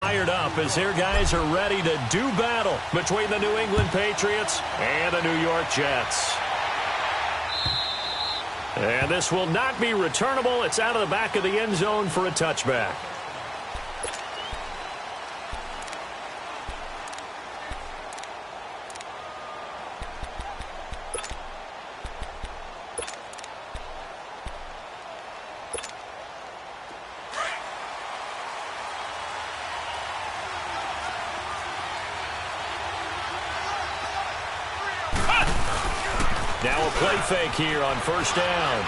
fired up as their guys are ready to do battle between the New England Patriots and the New York Jets. And this will not be returnable. It's out of the back of the end zone for a touchback. Now a play fake here on first down.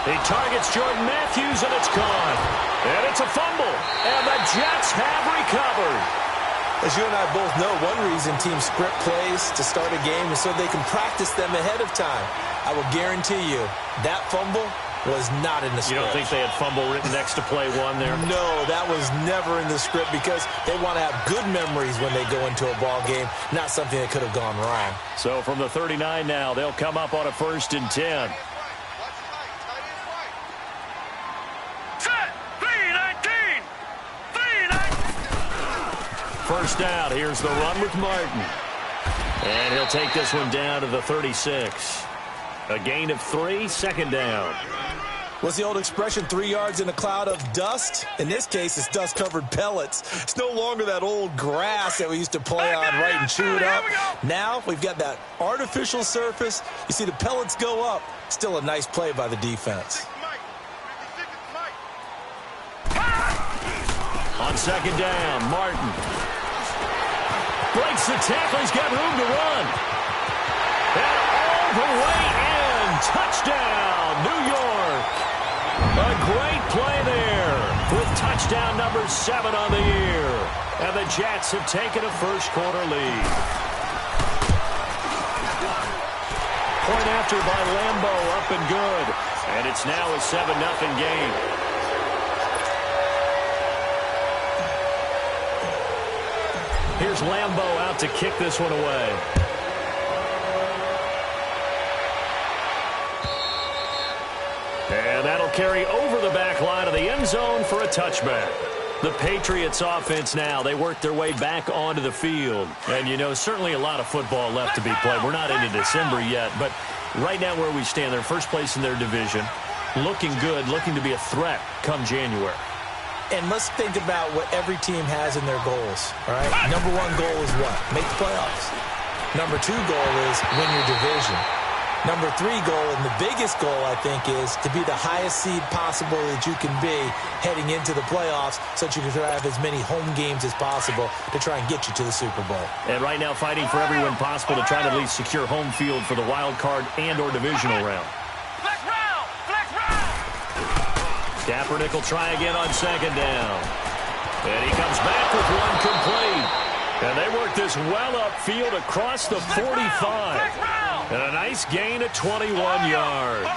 He targets Jordan Matthews, and it's gone. And it's a fumble. And the Jets have recovered. As you and I both know, one reason teams script plays to start a game is so they can practice them ahead of time. I will guarantee you that fumble was not in the script. You don't think they had fumble written next to play one there? No, that was never in the script because they want to have good memories when they go into a ball game, not something that could have gone wrong. So from the 39 now, they'll come up on a 1st and 10. First down, here's the run with Martin. And he'll take this one down to the 36. A gain of 3, 2nd down. What's the old expression, 3 yards in a cloud of dust? In this case, it's dust-covered pellets. It's no longer that old grass that we used to play on, right, and chew it up. Now we've got that artificial surface. You see the pellets go up. Still a nice play by the defense. On 2nd down, Martin breaks the tackle. He's got room to run. And all the way in. Touchdown, New York. A great play there with touchdown number 7 on the year. And the Jets have taken a first-quarter lead. Point after by Lambeau, up and good. And it's now a 7-0 game. Here's Lambeau out to kick this one away. And that'll carry over the back line of the end zone for a touchback. The Patriots offense now, they work their way back onto the field. And, you know, certainly a lot of football left to be played. We're not into December yet, but right now where we stand, they're first place in their division. Looking good, looking to be a threat come January. And let's think about what every team has in their goals, all right? Number 1 goal is what? Make the playoffs. Number 2 goal is win your division. Number 3 goal, and the biggest goal, I think, is to be the highest seed possible that you can be heading into the playoffs so that you can have as many home games as possible to try and get you to the Super Bowl. And right now fighting for every win possible to try to at least secure home field for the wild card and or divisional round. Kaepernick will try again on 2nd down. And he comes back with one complete. And they work this well upfield across the 45. And a nice gain of 21 yards.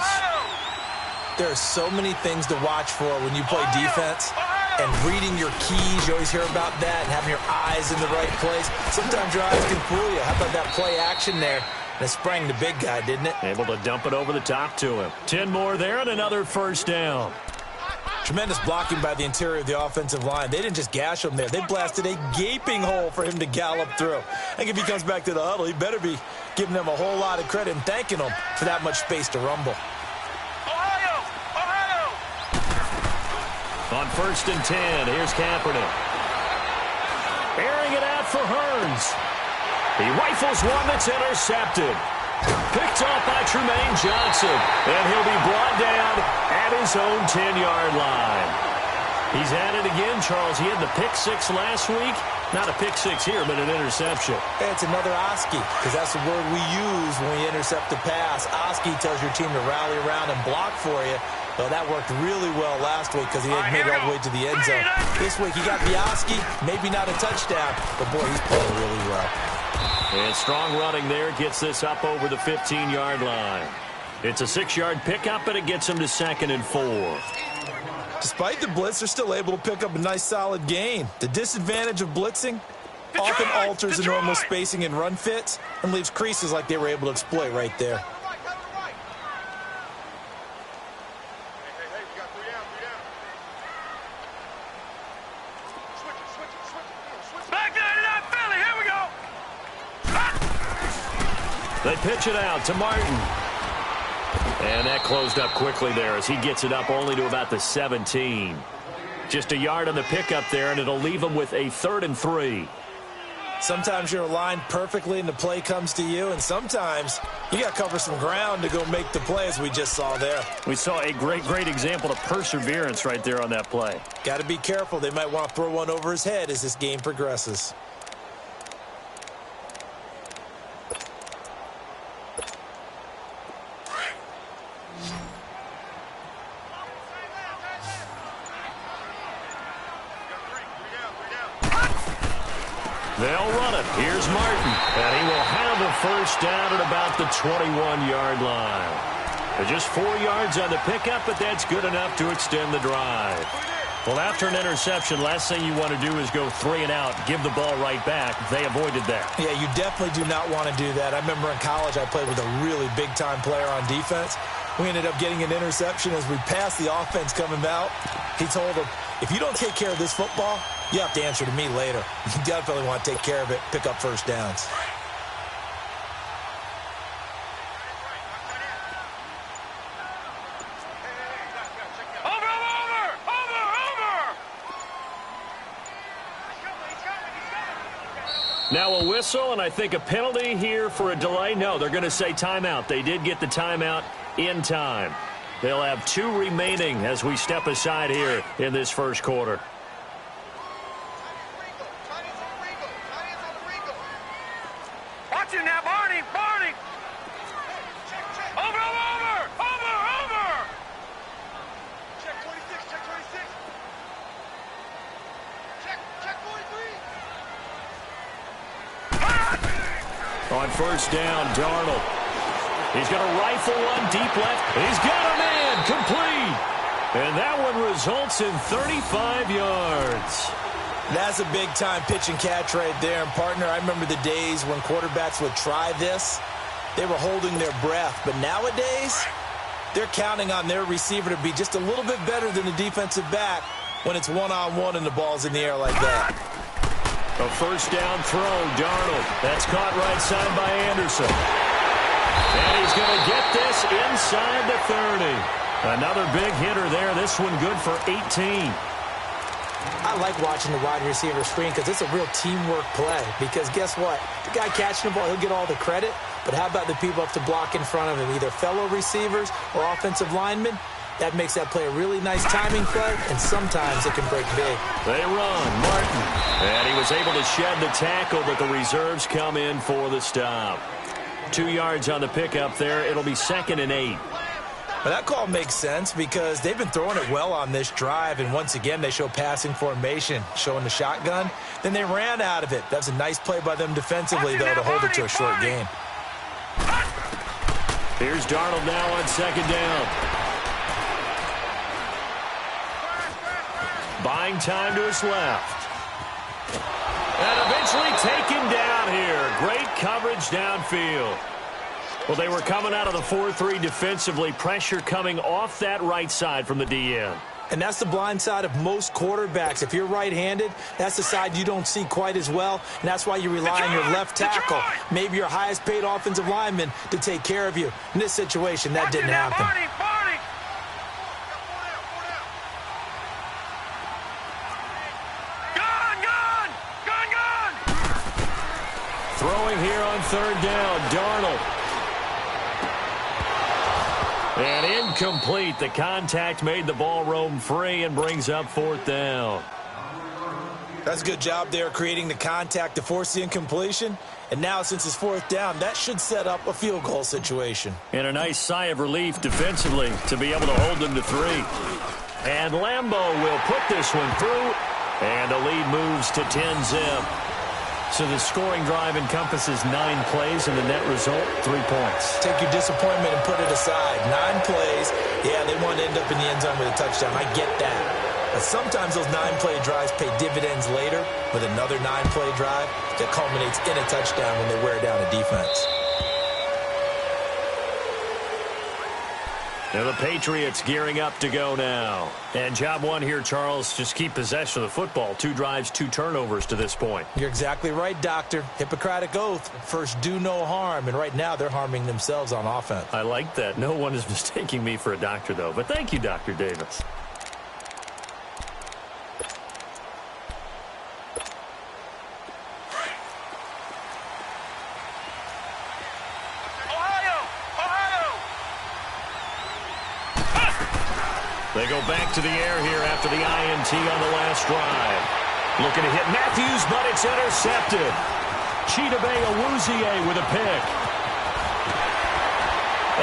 There are so many things to watch for when you play defense. And reading your keys, you always hear about that, and having your eyes in the right place. Sometimes your eyes can fool you. How about that play action there? And it sprang the big guy, didn't it? Able to dump it over the top to him. 10 more there and another first down. Tremendous blocking by the interior of the offensive line. They didn't just gash him there. They blasted a gaping hole for him to gallop through. I think if he comes back to the huddle, he better be giving them a whole lot of credit and thanking them for that much space to rumble. On 1st and 10, here's Kaepernick. Airing it out for Hearns. He rifles one that's intercepted. Picked off by Trumaine Johnson. And he'll be brought down at his own 10-yard line. He's at it again, Charles. He had the pick 6 last week. Not a pick 6 here, but an interception. It's another Oski, because that's the word we use when we intercept a pass. Oski tells your team to rally around and block for you. Well, that worked really well last week because he had made it all the way to the end zone. This week, he got the Oski, maybe not a touchdown, but, boy, he's playing really well. And strong running there gets this up over the 15-yard line. It's a 6-yard pickup, and it gets him to 2nd and 4. Despite the blitz, they're still able to pick up a nice, solid gain. The disadvantage of blitzing often alters the normal spacing and run fits and leaves creases like they were able to exploit right there. They pitch it out to Martin. And that closed up quickly there as he gets it up only to about the 17. Just a yard on the pickup there, and it'll leave him with a 3rd and 3. Sometimes you're aligned perfectly and the play comes to you, and sometimes you got to cover some ground to go make the play, as we just saw there. We saw a great example of perseverance right there on that play. Got to be careful. They might want to throw one over his head as this game progresses. They'll run it. Here's Martin. And he will have a first down at about the 21-yard line. Just 4 yards on the pickup, but that's good enough to extend the drive. Well, after an interception, last thing you want to do is go 3 and out, give the ball right back. They avoided that. Yeah, you definitely do not want to do that. I remember in college I played with a really big-time player on defense. We ended up getting an interception as we passed the offense coming out. He told him, if you don't take care of this football, you have to answer to me later. You definitely want to take care of it, pick up first downs. Now a whistle, and I think a penalty here for a delay. No, they're going to say timeout. They did get the timeout in time. They'll have 2 remaining as we step aside here in this first quarter. Watch it now, Barney! Over! Check 26, check 26. Check 43. On first down, Darnold. He's going to rifle one deep left. He's got a man complete. And that one results in 35 yards. That's a big-time pitch and catch right there. And, partner, I remember the days when quarterbacks would try this. They were holding their breath. But nowadays, they're counting on their receiver to be just a little bit better than the defensive back when it's one-on-one and the ball's in the air like that. A first down throw, Darnold. That's caught right side by Anderson. And he's going to get this inside the 30. Another big hitter there. This one good for 18. I like watching the wide receiver screen because it's a real teamwork play. Because guess what? The guy catching the ball, he'll get all the credit. But how about the people up to block in front of him, either fellow receivers or offensive linemen? That makes that play a really nice timing play, and sometimes it can break big. They run. Martin. And he was able to shed the tackle, but the reserves come in for the stop. 2 yards on the pickup there. It'll be 2nd and 8. But that call makes sense because they've been throwing it well on this drive, and once again they show passing formation, showing the shotgun. Then they ran out of it. That's a nice play by them defensively, though, to hold it to a short gain. Here's Darnold now on 2nd down. Buying time to his left. And eventually taken down here. Great coverage downfield. Well, they were coming out of the 4-3 defensively. Pressure coming off that right side from the DN. And that's the blind side of most quarterbacks. If you're right-handed, that's the side you don't see quite as well, and that's why you rely on your left tackle, maybe your highest-paid offensive lineman, to take care of you. In this situation, that didn't happen. Throwing here on 3rd down, Darnold. And incomplete. The contact made the ball roam free and brings up 4th down. That's a good job there creating the contact to force the incompletion. And now, since it's 4th down, that should set up a field goal situation. And a nice sigh of relief defensively to be able to hold them to 3. And Lambeau will put this one through. And the lead moves to 10-zip. So the scoring drive encompasses 9 plays, and the net result, 3 points. Take your disappointment and put it aside. 9 plays. Yeah, they want to end up in the end zone with a touchdown. I get that. But sometimes those 9-play drives pay dividends later with another 9-play drive that culminates in a touchdown when they wear down a defense. Now the Patriots gearing up to go now. And job one here, Charles, just keep possession of the football. 2 drives, 2 turnovers to this point. You're exactly right, Doctor. Hippocratic oath. First, do no harm. And right now, they're harming themselves on offense. I like that. No one is mistaking me for a doctor, though. But thank you, Dr. Davis. They go back to the air here after the INT on the last drive. Looking to hit Matthews, but it's intercepted. Chidobe Awuzie with a pick.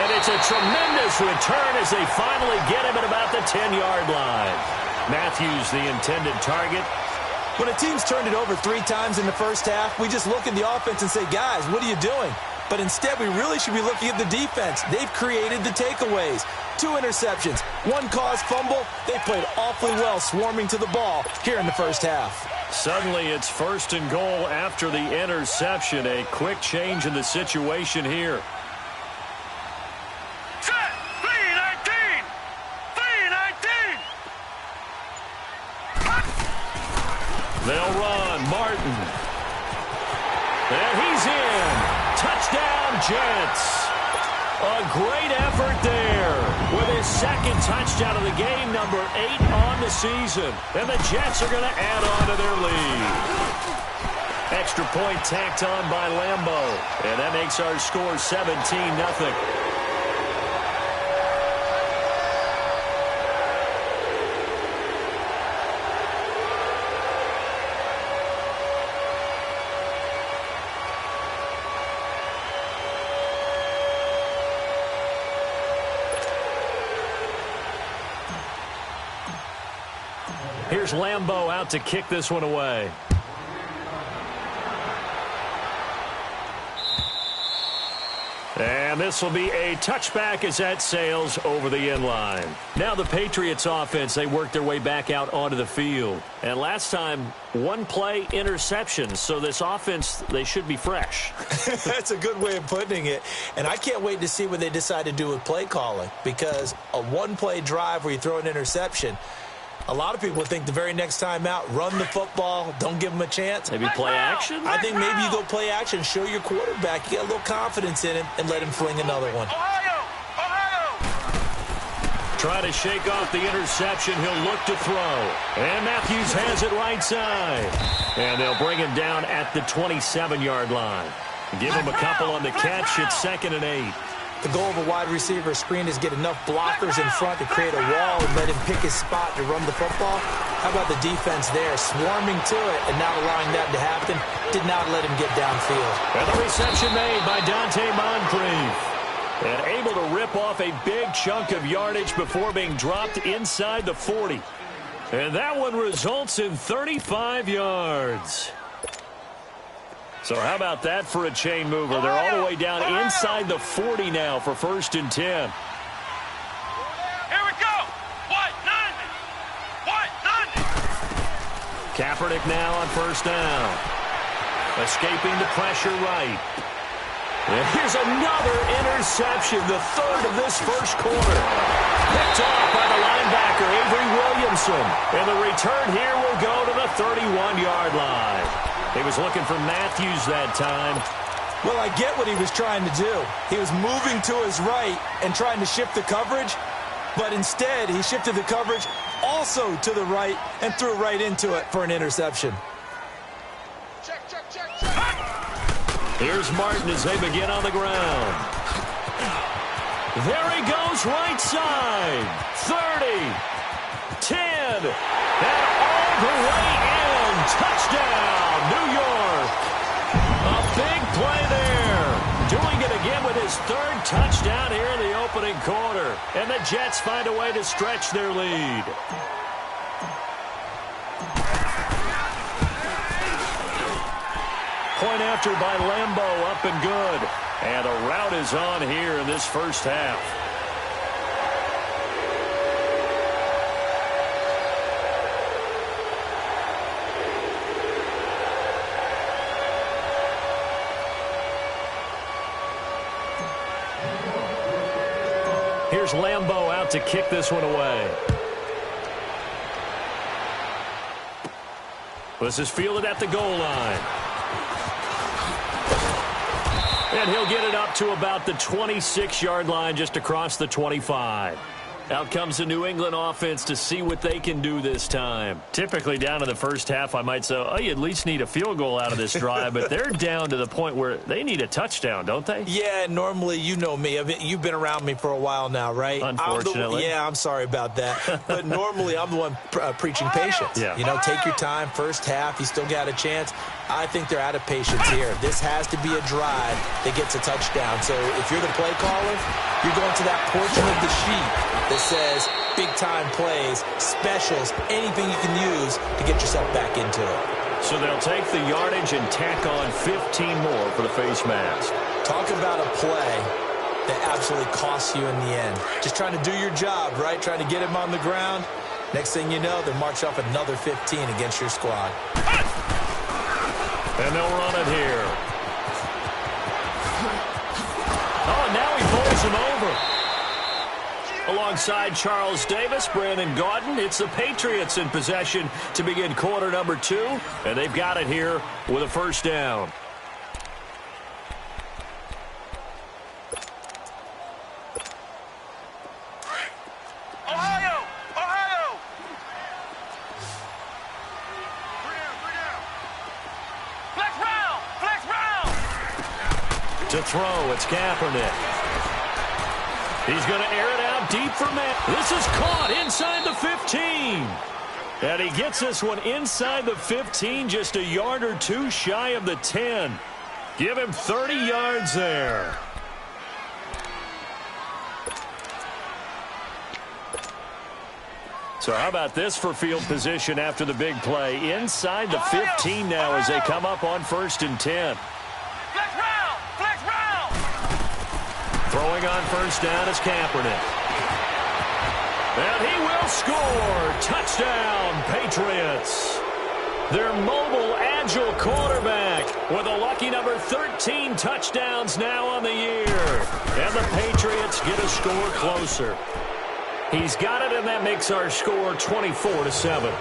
And it's a tremendous return as they finally get him at about the 10-yard line. Matthews, the intended target. When a team's turned it over 3 times in the first half, we just look at the offense and say, guys, what are you doing? But instead, we really should be looking at the defense. They've created the takeaways. 2 interceptions, 1 caused fumble. They played awfully well swarming to the ball here in the first half. Suddenly, it's 1st and goal after the interception. A quick change in the situation here. Set! 3-19! 3-19! They'll run. Martin. And he's in. Touchdown, Jets. A great effort there with his 2nd touchdown of the game, number 8 on the season. And the Jets are going to add on to their lead. Extra point tacked on by Lambo. And that makes our score 17-0. Here's Lambo out to kick this one away. And this will be a touchback as that sails over the end line. Now the Patriots offense, they work their way back out onto the field. And last time, 1 play interception. So this offense, they should be fresh. That's a good way of putting it. And I can't wait to see what they decide to do with play calling. Because a 1-play drive where you throw an interception, a lot of people think the very next time out, run the football, don't give them a chance. Maybe play action? I think maybe you go play action, show your quarterback, you get a little confidence in him, and let him fling another one. Ohio! Try to shake off the interception. He'll look to throw. And Matthews has it right side. And they'll bring him down at the 27-yard line. Give him a couple on the catch. It's 2nd and 8. The goal of a wide receiver screen is get enough blockers in front to create a wall and let him pick his spot to run the football. How about the defense there, swarming to it and not allowing that to happen? Did not let him get downfield. And the reception made by Dante Moncrief. And able to rip off a big chunk of yardage before being dropped inside the 40. And that one results in 35 yards. So how about that for a chain mover? They're all the way down inside the 40 now for 1st and 10. Here we go! What? None! What? None! Kaepernick now on 1st down. Escaping the pressure right. And here's another interception, the 3rd of this 1st quarter. Picked off by the linebacker, Avery Williamson. And the return here will go to the 31-yard line. He was looking for Matthews that time. Well, I get what he was trying to do. He was moving to his right and trying to shift the coverage, but instead he shifted the coverage also to the right and threw right into it for an interception. Check. Here's Martin as they begin on the ground. There he goes, right side. 30, 10, and all the way in. Touchdown, New York. A big play there. Doing it again with his 3rd touchdown here in the opening quarter. And the Jets find a way to stretch their lead. Point after by Lambo, up and good. And the route is on here in this first half. here's Lambeau out to kick this one away. This is fielded at the goal line. And he'll get it up to about the 26-yard line, just across the 25. Out comes the New England offense to see what they can do this time. Typically down in the first half, I might say, oh, you at least need a field goal out of this drive, but they're down to the point where they need a touchdown, don't they? Yeah, normally, you know me. You've been around me for a while now, right? Unfortunately. I'm sorry about that. But normally, I'm the one preaching patience. Yeah. You know, take your time. First half, you still got a chance. I think they're out of patience here. This has to be a drive that gets a touchdown. So if you're the play caller, you're going to that portion of the sheet that says big-time plays, specials, anything you can use to get yourself back into it. So they'll take the yardage and tack on 15 more for the face mask. Talk about a play that absolutely costs you in the end. Just trying to do your job, right? Trying to get him on the ground. Next thing you know, they march off another 15 against your squad. And they'll run it here. Oh, and now he bowls him over. Alongside Charles Davis, Brandon Gaudin, it's the Patriots in possession to begin quarter number 2. And they've got it here with a first down. Ohio! Ohio! 3 down. Flex round! Flex round! To throw, it's Kaepernick. He's going to air it out deep for Matt. This is caught inside the 15. And he gets this one inside the 15, just a yard or two shy of the 10. Give him 30 yards there. So how about this for field position after the big play? Inside the 15 now as they come up on 1st and 10. Flex round! Flex round! Throwing on first down is Kaepernick. And he will score. Touchdown, Patriots. Their mobile, agile quarterback with a lucky number 13 touchdowns now on the year. And the Patriots get a score closer. He's got it, and that makes our score 24-7.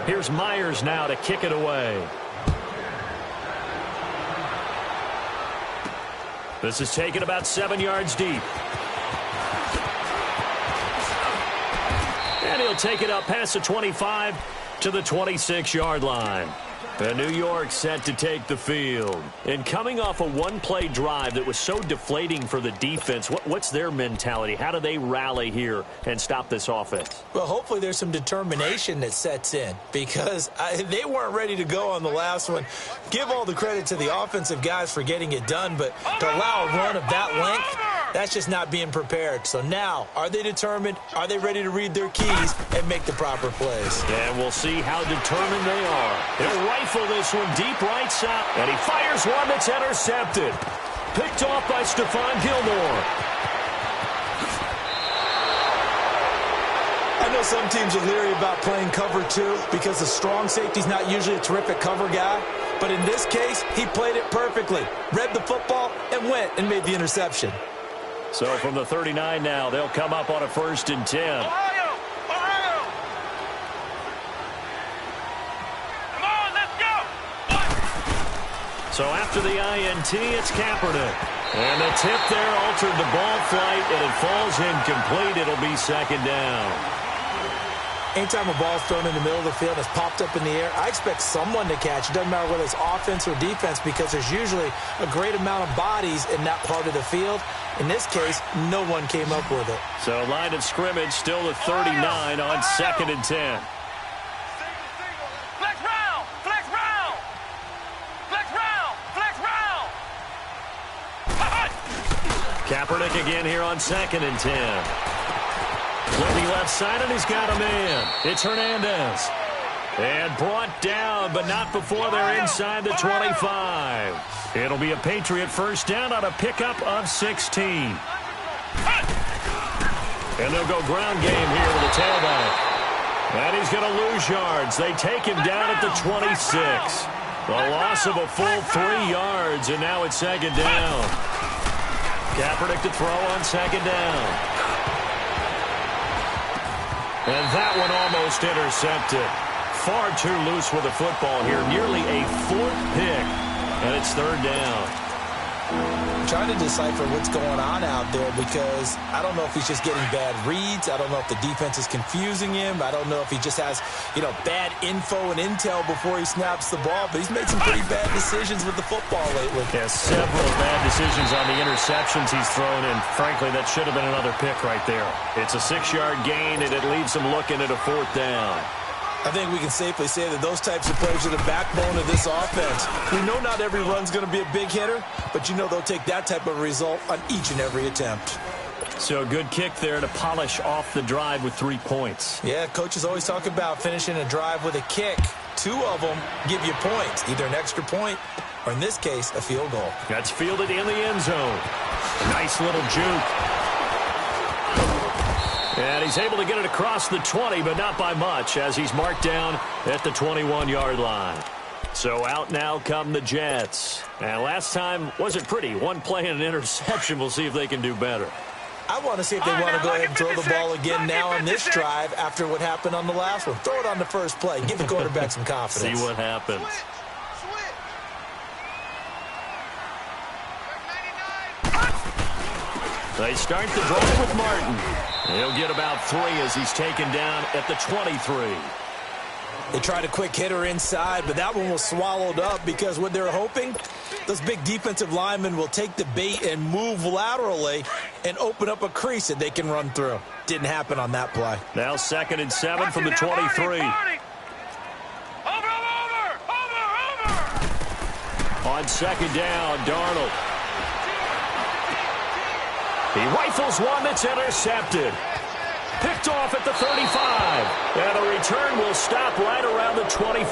Here's Myers now to kick it away. This is taken about 7 yards deep. And he'll take it up past the 25 to the 26-yard line. And New York set to take the field. And coming off a one-play drive that was so deflating for the defense, what's their mentality? How do they rally here and stop this offense? Well, hopefully there's some determination that sets in because they weren't ready to go on the last one. Give all the credit to the offensive guys for getting it done, but to allow a run of that length, that's just not being prepared. So now, are they determined? Are they ready to read their keys and make the proper plays? And we'll see how determined they are. He'll rifle this one deep right side, and he fires one that's intercepted. Picked off by Stephon Gilmore. I know some teams are leery about playing cover 2 because the strong safety's not usually a terrific cover guy. But in this case, he played it perfectly. Read the football and went and made the interception. So from the 39 now, they'll come up on a 1st and 10. Ohio! Ohio! Come on, let's go! So after the INT, it's Kaepernick. And the tip there altered the ball flight, and it falls incomplete. It'll be 2nd down. Anytime a ball's thrown in the middle of the field and it's popped up in the air, I expect someone to catch. It doesn't matter whether it's offense or defense because there's usually a great amount of bodies in that part of the field. In this case, no one came up with it. So line of scrimmage still at 39 on 2nd and 10. Flex round! Flex round! Flex round! Flex round! Kaepernick again here on 2nd and 10. Flipping left side, and he's got a man. It's Hernandez. And brought down, but not before they're inside the 25. It'll be a Patriot first down on a pickup of 16. And they'll go ground game here with the tailback. And he's going to lose yards. They take him down at the 26. A loss of a full 3 yards, and now it's second down. Kaepernick to throw on second down. And that one almost intercepted. Far too loose with the football here. Nearly a 4th pick, and it's third down. I'm trying to decipher what's going on out there because I don't know if he's just getting bad reads. I don't know if the defense is confusing him. I don't know if he just has, bad info and intel before he snaps the ball. But he's made some pretty bad decisions with the football lately. Yeah, several bad decisions on the interceptions he's thrown, and frankly, that should have been another pick right there. It's a 6-yard gain, and it leaves him looking at a 4th down. I think we can safely say that those types of plays are the backbone of this offense. We know not every run's going to be a big hitter, but they'll take that type of result on each and every attempt. So a good kick there to polish off the drive with 3 points. Yeah, coaches always talk about finishing a drive with a kick. 2 of them give you points, either an extra point or, in this case, a field goal. That's fielded in the end zone. Nice little juke. And he's able to get it across the 20, but not by much, as he's marked down at the 21-yard line. So out now come the Jets. And last time wasn't pretty. 1 play and an interception. We'll see if they can do better. I want to see if they want to go ahead and throw the ball again now on this drive after what happened on the last one. Throw it on the first play. Give the quarterback some confidence. See what happens. They start the drive with Martin. He'll get about 3 as he's taken down at the 23. They tried a quick hitter inside, but that one was swallowed up because what they're hoping, those big defensive linemen will take the bait and move laterally and open up a crease that they can run through. Didn't happen on that play. Now 2nd and 7 from the 23. On second down, Darnold. He rifles one that's intercepted. Picked off at the 35. And the return will stop right around the 25.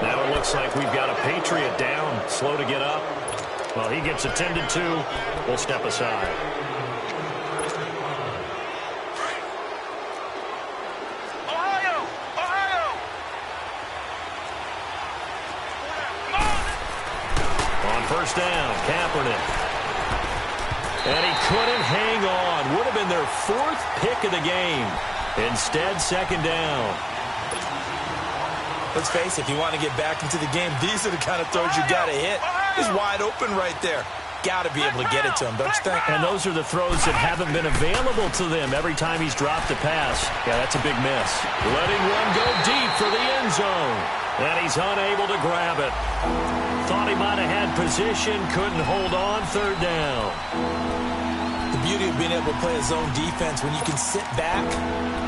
Now it looks like we've got a Patriot down. Slow to get up. Well, he gets attended to. We'll step aside. On first down, Kaepernick. And he couldn't hang on. Would have been their 4th pick of the game. Instead, second down. Let's face it, if you want to get back into the game, these are the kind of throws you got to hit. He's wide open right there. Got to be able to get it to him, don't you think? And those are the throws that haven't been available to them every time he's dropped a pass. Yeah, that's a big miss. Letting one go deep for the end zone. And he's unable to grab it. Thought he might have had position, couldn't hold on, third down. The beauty of being able to play a zone defense when you can sit back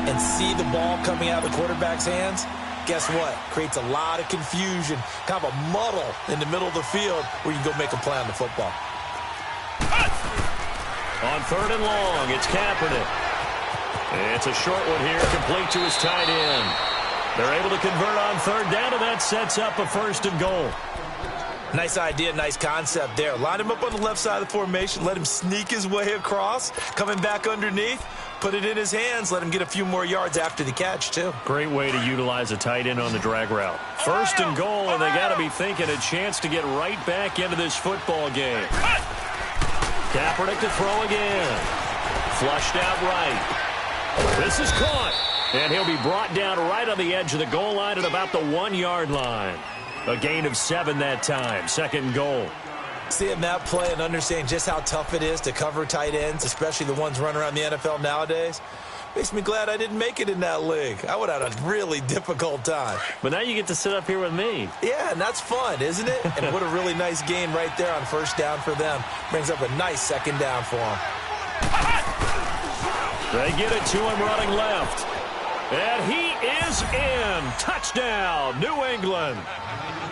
and see the ball coming out of the quarterback's hands, guess what? Creates a lot of confusion, kind of a muddle in the middle of the field where you can go make a play on the football. On 3rd and long, it's Kaepernick. It's a short one here, complete to his tight end. They're able to convert on 3rd down, and that sets up a 1st and goal. Nice idea, nice concept there. Line him up on the left side of the formation, let him sneak his way across, coming back underneath, put it in his hands, let him get a few more yards after the catch, too. Great way to utilize a tight end on the drag route. 1st and goal, and they got to be thinking a chance to get right back into this football game. Kaepernick to throw again. Flushed out right. This is caught, and he'll be brought down right on the edge of the goal line at about the 1-yard line. A gain of 7 that time. 2nd and goal. Seeing that play and understanding just how tough it is to cover tight ends, especially the ones running around the NFL nowadays, makes me glad I didn't make it in that league. I would have had a really difficult time. But now you get to sit up here with me. Yeah, and that's fun, isn't it? And what a really nice gain right there on 1st down for them. Brings up a nice 2nd down for them. They get it to him running left. And he is in. Touchdown, New England.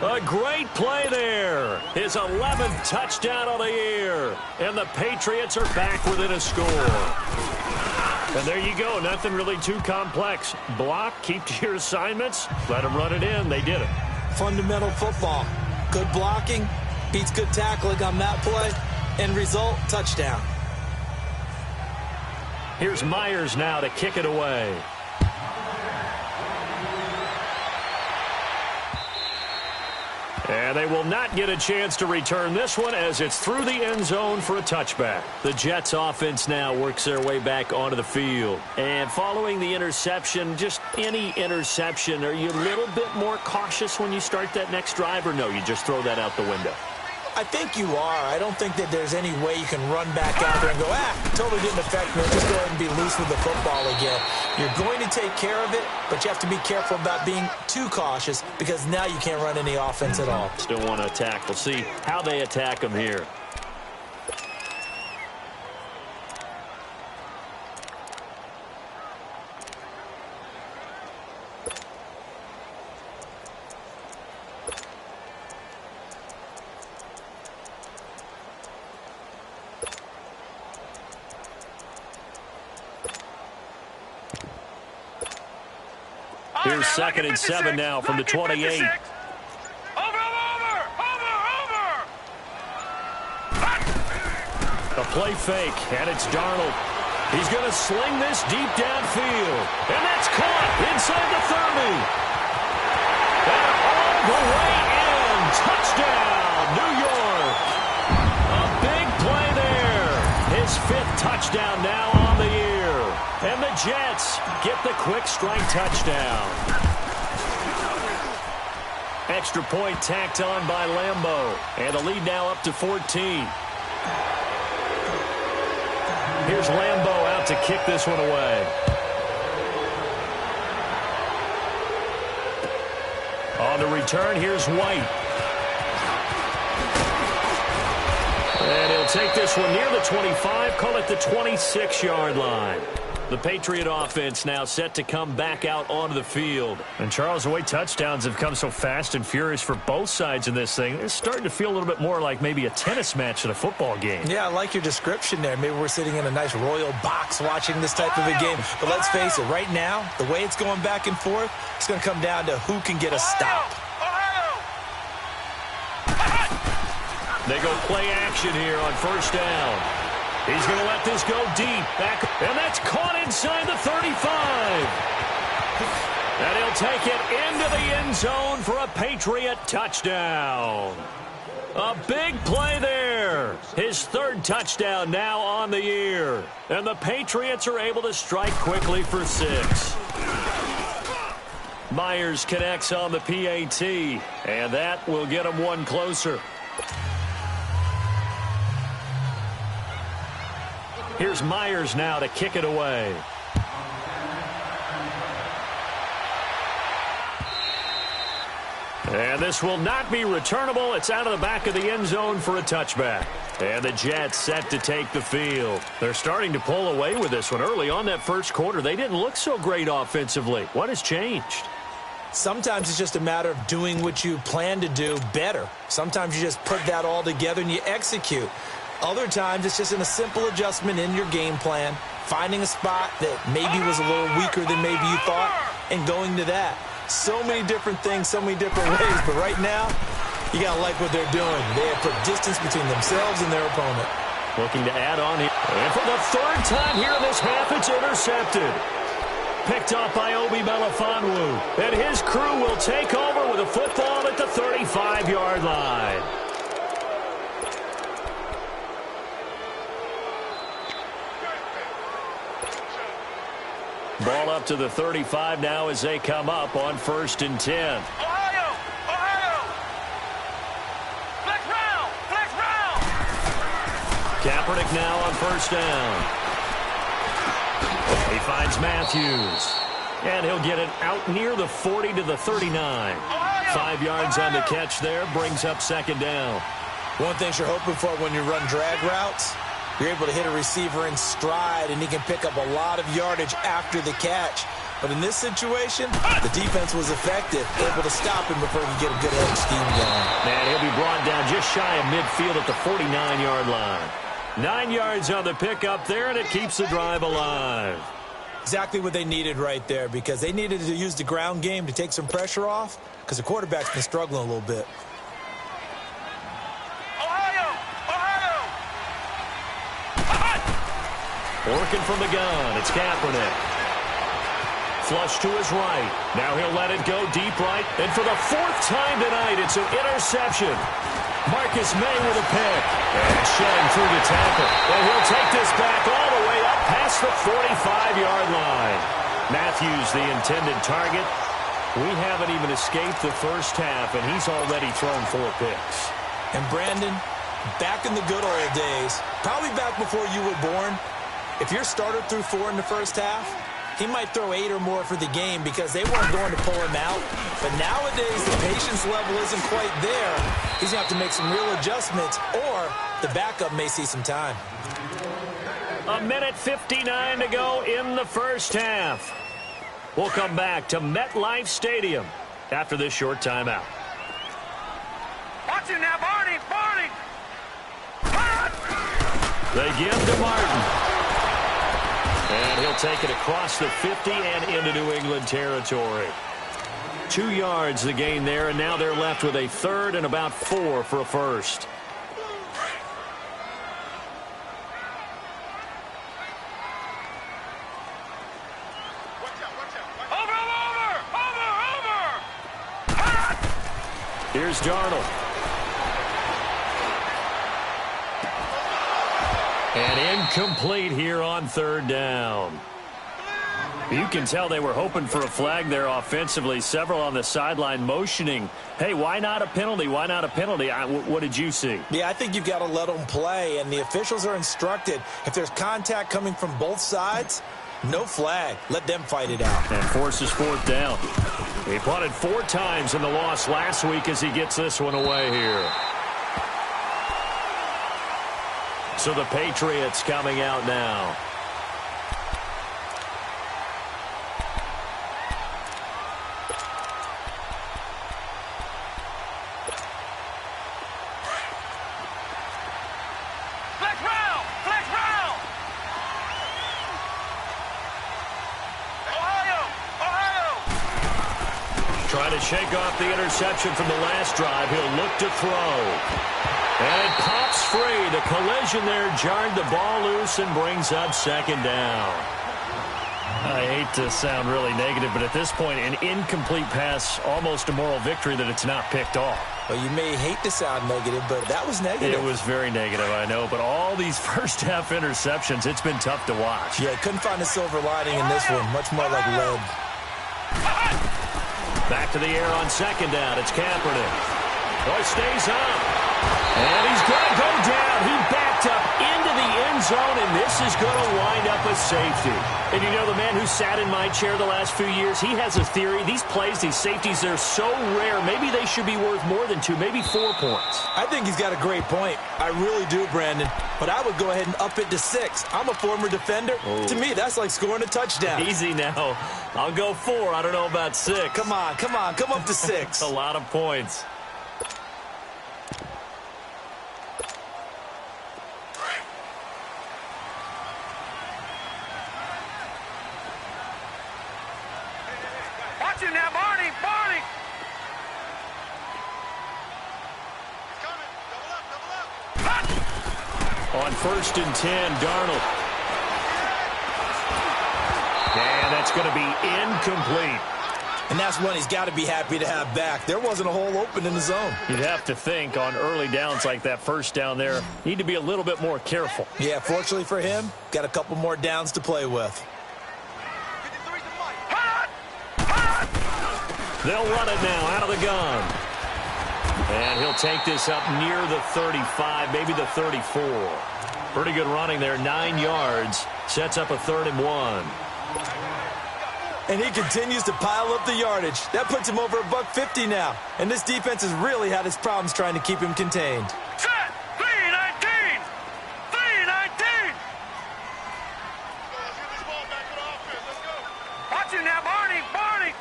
A great play there. His 11th touchdown of the year. And the Patriots are back within a score. And there you go. Nothing really too complex. Block, keep to your assignments, let them run it in. They did it. Fundamental football. Good blocking, beats good tackling on that play. End result, touchdown. Here's Myers now to kick it away. And they will not get a chance to return this one as it's through the end zone for a touchback. The Jets offense now works their way back onto the field. And following the interception, just any interception, are you a little bit more cautious when you start that next drive, or no, you just throw that out the window? I think you are. I don't think that there's any way you can run back out there and go, totally didn't affect me. Just go ahead and be loose with the football again. You're going to take care of it, but you have to be careful about being too cautious because now you can't run any offense at all. Still want to attack. We'll see how they attack them here. Here's 2nd and 7 now from the 28. Over! A play fake, and it's Darnold. He's going to sling this deep downfield. And that's caught inside the 30. And all the way in. Touchdown, New York. A big play there. His 5th touchdown now on the year. And the Jets get the quick strike touchdown. Extra point tacked on by Lambeau. And the lead now up to 14. Here's Lambeau out to kick this one away. On the return, here's White. And he'll take this one near the 25, call it the 26-yard line. The Patriot offense now set to come back out onto the field. And, Charles, the way touchdowns have come so fast and furious for both sides in this thing, it's starting to feel a little bit more like maybe a tennis match than a football game. Yeah, I like your description there. Maybe we're sitting in a nice royal box watching this type of a game. But let's face it, right now, the way it's going back and forth, it's going to come down to who can get a stop. They go play action here on 1st down. He's going to let this go deep. Back, and that's caught inside the 35. And he'll take it into the end zone for a Patriot touchdown. A big play there. His 3rd touchdown now on the year. And the Patriots are able to strike quickly for 6. Myers connects on the PAT. And that will get him one closer. Here's Myers now to kick it away. And this will not be returnable. It's out of the back of the end zone for a touchback. And the Jets set to take the field. They're starting to pull away with this one. Early on that 1st quarter, they didn't look so great offensively. What has changed? Sometimes it's just a matter of doing what you plan to do better. Sometimes you just put that all together and you execute. Other times, it's just in a simple adjustment in your game plan, finding a spot that maybe was a little weaker than maybe you thought, and going to that. So many different things, so many different ways, but right now, you got to like what they're doing. They have put distance between themselves and their opponent. Looking to add on here. And for the 3rd time here in this half, it's intercepted. Picked up by Obi Melifonwu. And his crew will take over with a football at the 35-yard line. Ball up to the 35 now as they come up on 1st and 10. Ohio! Flex round! Kaepernick now on 1st down. He finds Matthews. And he'll get it out near the 40 to the 39. 5 yards on the catch there, brings up 2nd down. One thing you're hoping for when you run drag routes, you're able to hit a receiver in stride, and he can pick up a lot of yardage after the catch. But in this situation, the defense was effective, able to stop him before he could get a good head scheme going. And he'll be brought down just shy of midfield at the 49-yard line. 9 yards on the pickup there, and it keeps the drive alive. Exactly what they needed right there, because they needed to use the ground game to take some pressure off, because the quarterback's been struggling a little bit. Working from the gun, it's Kaepernick. flush to his right. Now he'll let it go deep right. And for the fourth time tonight, it's an interception. Marcus May with a pick. And shedding through the tackle. And he'll take this back all the way up past the 45-yard line. Matthews, the intended target. We haven't even escaped the first half, and he's already thrown 4 picks. And Brandon, back in the good old days, probably back before you were born, if your starter threw 4 in the first half, he might throw 8 or more for the game because they weren't going to pull him out. But nowadays, the patience level isn't quite there. He's going to have to make some real adjustments, or the backup may see some time. 1:59 to go in the first half. We'll come back to MetLife Stadium after this short timeout. Watch it now, Barney! Barney! They give to Martin. And he'll take it across the 50 and into New England territory. 2 yards the gain there, and now they're left with a third and about 4 for a first. Here's Darnold. And incomplete here on third down. You can tell they were hoping for a flag there offensively. Several on the sideline motioning, hey, why not a penalty? Why not a penalty? What did you see? Yeah, I think you've got to let them play, and the officials are instructed. If there's contact coming from both sides, no flag. Let them fight it out. And forces fourth down. He punted 4 times in the loss last week as he gets this one away here. So the Patriots coming out now. Flex round! Flex round! Ohio! Ohio! Trying to shake off the interception from the last drive. He'll look to throw. And it pops free. The collision there jarred the ball loose and brings up second down. I hate to sound really negative, but at this point, an incomplete pass, almost a moral victory that it's not picked off. Well, you may hate to sound negative, but that was negative. It was very negative, I know. But all these first-half interceptions, it's been tough to watch. Yeah, couldn't find a silver lining in this one. Much more like lead. Back to the air on second down. It's Kaepernick. Oh, he stays up. And he's going to go down. He backed up into the end zone, and this is going to wind up a safety. And you know, the man who sat in my chair the last few years, he has a theory. These plays, these safeties, they're so rare. Maybe they should be worth more than 2, maybe 4 points. I think he's got a great point. I really do, Brandon. But I would go ahead and up it to 6. I'm a former defender. Oh. To me, that's like scoring a touchdown. Easy now. I'll go 4. I don't know about 6. Come on. Come up to 6. A lot of points. Watch it now, Barney! Barney! On 1st and 10, Darnold. And that's going to be incomplete. And that's one he's got to be happy to have back. There wasn't a hole open in the zone. You'd have to think on early downs like that first down there, need to be a little bit more careful. Yeah, fortunately for him, got a couple more downs to play with. They'll run it now out of the gun. And he'll take this up near the 35, maybe the 34. Pretty good running there, 9 yards. Sets up a 3rd and 1. And he continues to pile up the yardage. That puts him over $150 now. And this defense has really had its problems trying to keep him contained. Set! 3-19! 3-19! Watch it now, Barney! Barney!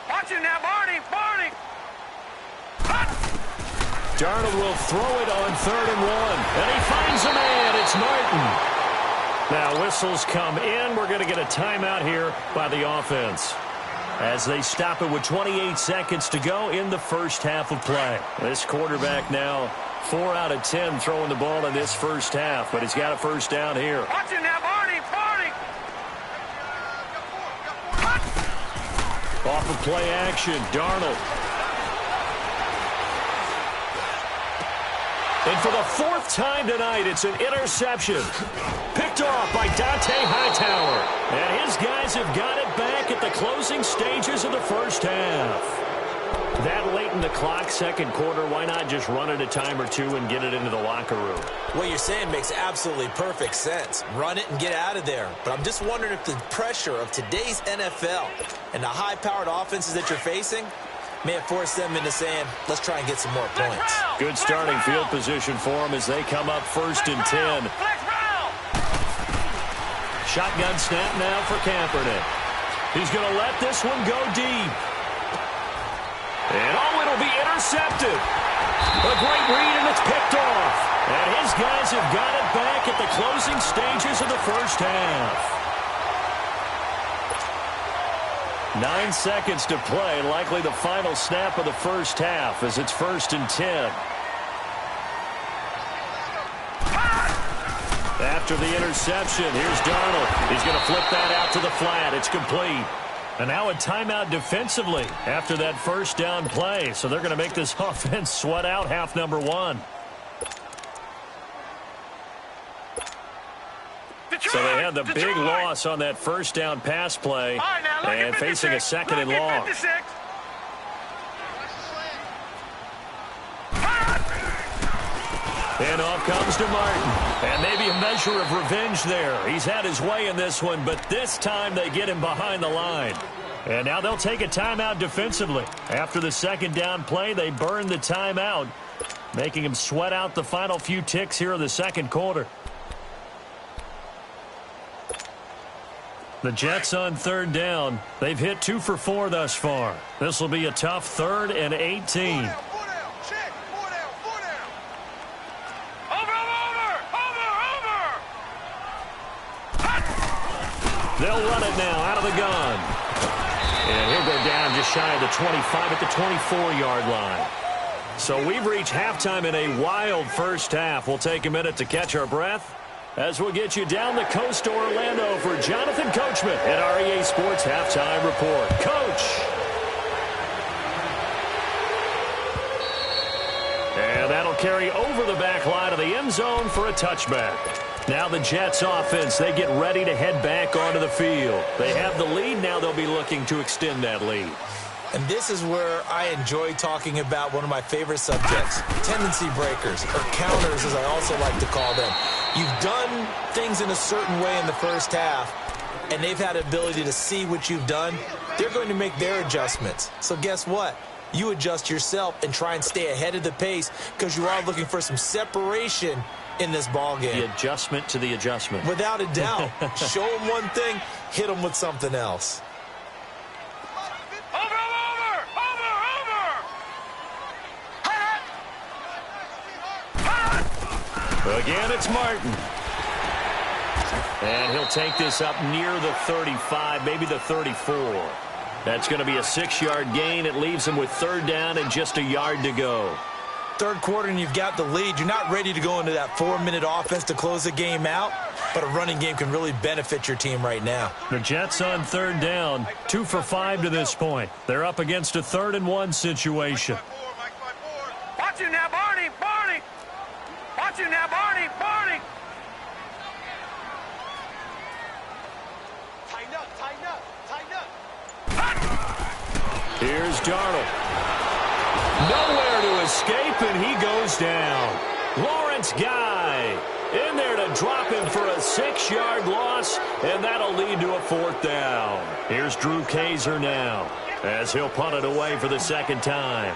Watch it now, Barney! Barney! Darnold will throw it on 3rd and 1. And he finds a man. It's Martin. Now whistles come in. We're going to get a timeout here by the offense as they stop it with 28 seconds to go in the first half of play. This quarterback now 4 out of 10 throwing the ball in this first half, but he's got a first down here. Watch it now, Barney! Barney! off of play action. Darnold. And for the fourth time tonight, it's an interception. Picked off by Dante Hightower. And his guys have got it back at the closing stages of the first half. That late in the clock, second quarter, why not just run it a time or two and get it into the locker room? What you're saying makes absolutely perfect sense. Run it and get out of there. But I'm just wondering if the pressure of today's NFL and the high-powered offenses that you're facing may have forced them into saying, let's try and get some more points. Good starting field position for them as they come up 1st and 10. Shotgun snap now for Kaepernick. He's going to let this one go deep. And, oh, it'll be intercepted. A great read, and it's picked off. And his guys have got it back at the closing stages of the first half. 9 seconds to play, likely the final snap of the first half as it's 1st and 10. After the interception, here's Darnold. He's going to flip that out to the flat. It's complete. And now a timeout defensively after that first down play. So they're going to make this offense sweat out half number one. So they had the big loss on that first down pass play and facing a 2nd and long. And off comes to Martin. And maybe a measure of revenge there. He's had his way in this one, but this time they get him behind the line. And now they'll take a timeout defensively. After the second down play, they burn the timeout, making him sweat out the final few ticks here in the second quarter. The Jets on 3rd down. They've hit 2 for 4 thus far. This will be a tough 3rd and 18. They'll run it now out of the gun. And he'll go down just shy of the 25 at the 24-yard line. So we've reached halftime in a wild first half. We'll take a minute to catch our breath as we'll get you down the coast to Orlando for Jonathan Coachman at REA Sports Halftime Report. Coach. And that'll carry over the back line of the end zone for a touchback. Now the Jets offense, they get ready to head back onto the field. They have the lead. Now they'll be looking to extend that lead. And this is where I enjoy talking about one of my favorite subjects, tendency breakers, or counters as I also like to call them. You've done things in a certain way in the first half, and they've had the ability to see what you've done. They're going to make their adjustments. So guess what? You adjust yourself and try and stay ahead of the pace because you are looking for some separation in this ball game. The adjustment to the adjustment. Without a doubt. Show them one thing, hit them with something else. Again, it's Martin. And he'll take this up near the 35, maybe the 34. That's going to be a 6-yard gain. It leaves him with 3rd down and just a yard to go. Third quarter and you've got the lead. You're not ready to go into that 4-minute offense to close the game out, but a running game can really benefit your team right now. The Jets on 3rd down, 2 for 5 to this point. They're up against a 3rd and 1 situation. Watch you now, Barney, Barney. Watch you now, Barney, Barney. Tighten up, tighten up, tighten up. Here's Darnold. Nowhere to escape, and he goes down. Lawrence Guy in there to drop him for a 6-yard loss, and that'll lead to a 4th down. Here's Drew Kaiser now as he'll punt it away for the 2nd time.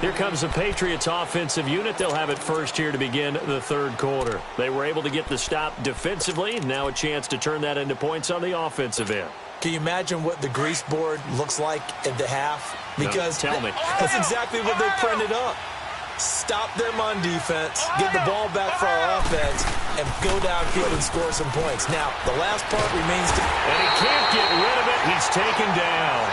Here comes the Patriots offensive unit. They'll have it first here to begin the 3rd quarter. They were able to get the stop defensively. Now a chance to turn that into points on the offensive end. Can you imagine what the grease board looks like at the half? Because no, tell me. That's exactly what they printed up. Stop them on defense, get the ball back for our offense, and go downfield and score some points. Now, the last part remains to... And he can't get rid of it. He's taken down.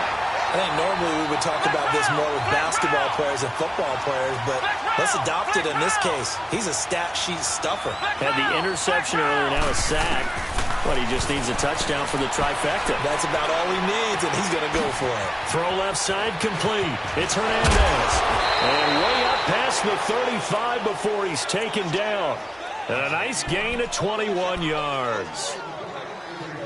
I think normally we would talk about this more with basketball players and football players, but let's adopt it in this case. He's a stat sheet stuffer. Had the interception earlier, now a sack. But he just needs a touchdown for the trifecta. That's about all he needs, and he's going to go for it. Throw left side complete. It's Hernandez. And way up past the 35 before he's taken down. And a nice gain of 21 yards.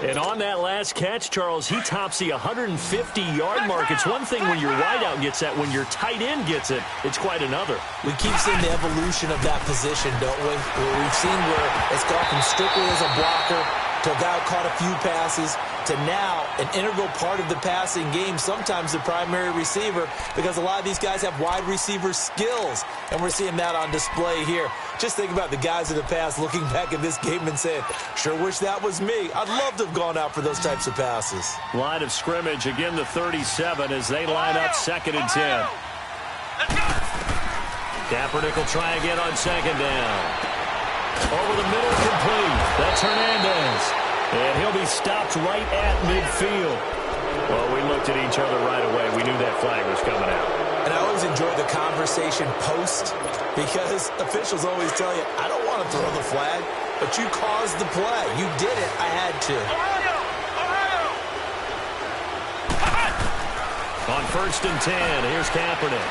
And on that last catch, Charles, he tops the 150-yard mark. It's one thing when your wideout gets that. When your tight end gets it, it's quite another. We keep seeing the evolution of that position, don't we? We've seen where it's gone from strictly as a blocker to a guy who caught a few passes to now an integral part of the passing game, sometimes the primary receiver, because a lot of these guys have wide receiver skills, and we're seeing that on display here. Just think about the guys in the past looking back at this game and saying, sure wish that was me. I'd love to have gone out for those types of passes. Line of scrimmage, again the 37 as they line up 2nd and 10. Kaepernick will try again on 2nd down. Over the middle, complete. That's Hernandez. And he'll be stopped right at midfield. Well, we looked at each other right away. We knew that flag was coming out. And I always enjoy the conversation post because officials always tell you, I don't want to throw the flag, but you caused the play. You did it. I had to. On 1st and 10, here's Kaepernick.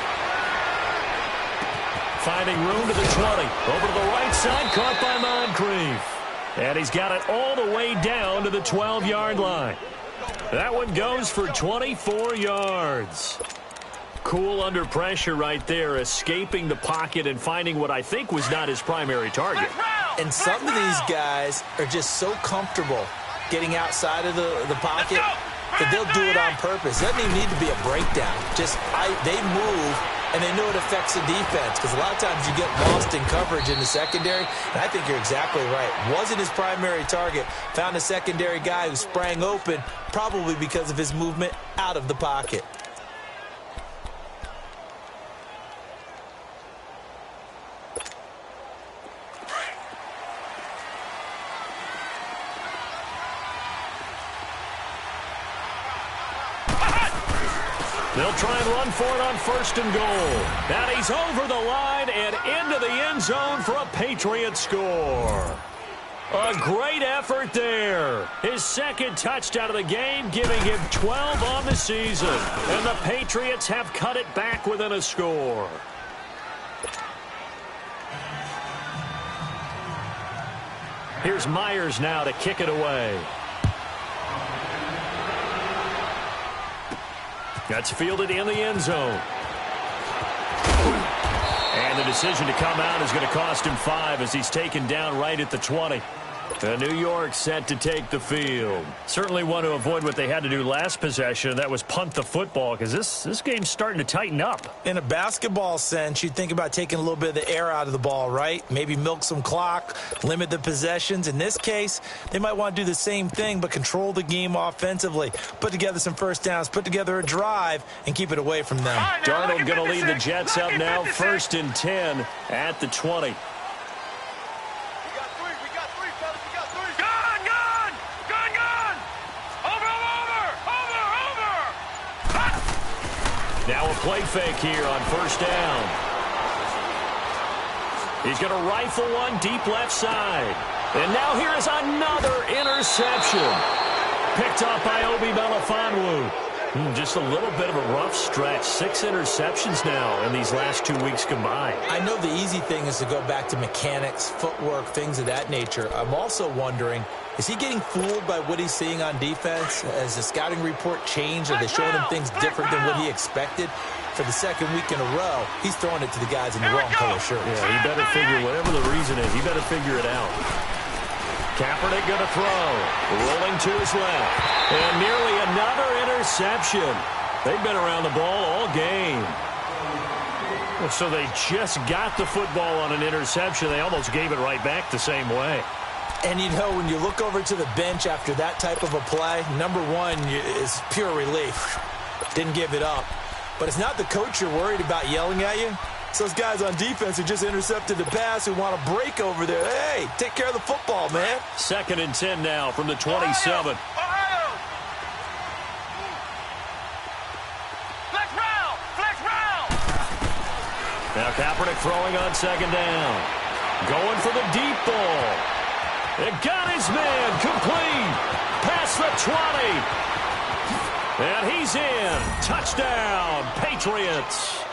Finding room to the 20. Over to the right side, caught by Moncrief. And he's got it all the way down to the 12-yard line. That one goes for 24 yards. Cool under pressure right there, escaping the pocket and finding what I think was not his primary target. And some of these guys are just so comfortable getting outside of the pocket that they'll do it on purpose. It doesn't even need to be a breakdown. They move, and they know it affects the defense because a lot of times you get lost in coverage in the secondary, and I think you're exactly right. Wasn't his primary target. Found a secondary guy who sprang open, probably because of his movement out of the pocket. They'll try and run for it on 1st and goal. And he's over the line and into the end zone for a Patriot score. A great effort there. His 2nd touchdown of the game, giving him 12 on the season. And the Patriots have cut it back within a score. Here's Myers now to kick it away. That's fielded in the end zone. And the decision to come out is going to cost him 5 as he's taken down right at the 20. New York set to take the field. Certainly want to avoid what they had to do last possession. That was punt the football because this game's starting to tighten up. In a basketball sense, you think about taking a little bit of the air out of the ball, right? Maybe milk some clock, limit the possessions. In this case, they might want to do the same thing but control the game offensively. Put together some first downs, put together a drive, and keep it away from them. Darnold going to lead the Jets up now, 1st and 10 at the 20. Now a play fake here on 1st down. He's going to rifle one deep left side. And now here is another interception. Picked off by Obi Melifonwu. Just a little bit of a rough stretch. 6 interceptions now in these last 2 weeks combined. I know the easy thing is to go back to mechanics, footwork, things of that nature. I'm also wondering, is he getting fooled by what he's seeing on defense? Has the scouting report changed? Are they showing him things different than what he expected? For the 2nd week in a row, he's throwing it to the guys in the wrong color shirts. Yeah, he better figure, whatever the reason is, he better figure it out. Kaepernick going to throw. Rolling to his left. And nearly another interception. They've been around the ball all game. So they just got the football on an interception. They almost gave it right back the same way. And, you know, when you look over to the bench after that type of a play, number one is pure relief. Didn't give it up. But it's not the coach you're worried about yelling at you. It's those guys on defense who just intercepted the pass who want to break over there. Hey, take care of the football, man. 2nd and 10 now from the 27. Now Kaepernick throwing on second down. Going for the deep ball. It got his man complete. Past the 20. And he's in. Touchdown, Patriots.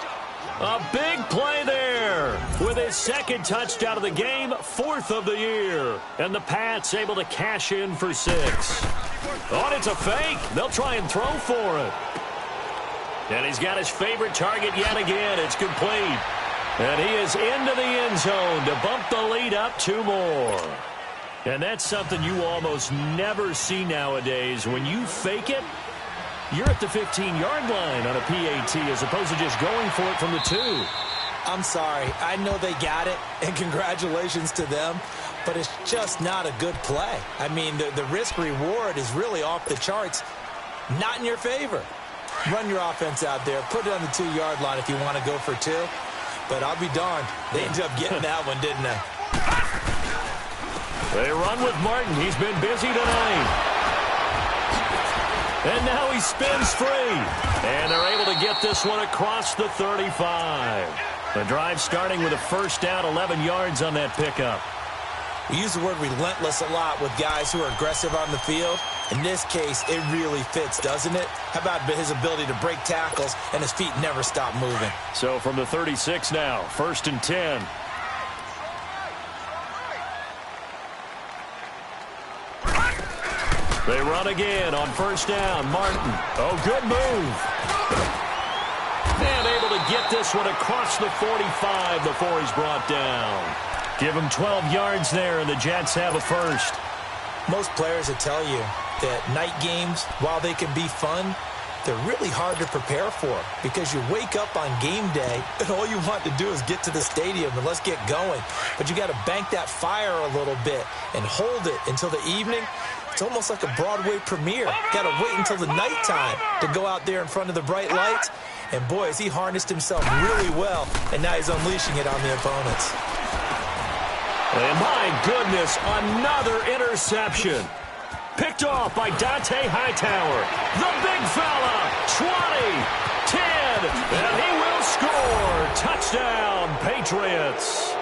A big play there with his second touchdown of the game, 4th of the year. And the Pats able to cash in for 6. Oh, and it's a fake. They'll try and throw for it. And he's got his favorite target yet again. It's complete. And he is into the end zone to bump the lead up 2 more. And that's something you almost never see nowadays. When you fake it, you're at the 15-yard line on a PAT as opposed to just going for it from the 2. I'm sorry. I know they got it, and congratulations to them, but it's just not a good play. I mean, the risk-reward is really off the charts, not in your favor. Run your offense out there. Put it on the 2-yard line if you want to go for 2. But I'll be darned. They ended up getting that one, didn't they? They run with Martin. He's been busy tonight. And now he spins free. And they're able to get this one across the 35. The drive starting with a first down, 11 yards on that pickup. We use the word relentless a lot with guys who are aggressive on the field. In this case, it really fits, doesn't it? How about his ability to break tackles and his feet never stop moving? So from the 36 now, 1st and 10. They run again on first down. Martin. Oh, good move. And able to get this one across the 45 before he's brought down. Give him 12 yards there, and the Jets have a first. Most players will tell you that night games, while they can be fun, they're really hard to prepare for because you wake up on game day and all you want to do is get to the stadium and let's get going. But you got to bank that fire a little bit and hold it until the evening. It's almost like a Broadway premiere. Got to wait until the nighttime to go out there in front of the bright lights. And boy, has he harnessed himself really well, and now he's unleashing it on the opponents. And my goodness, another interception. Picked off by Dante Hightower. The big fella, 20, 10, and he will score. Touchdown, Patriots.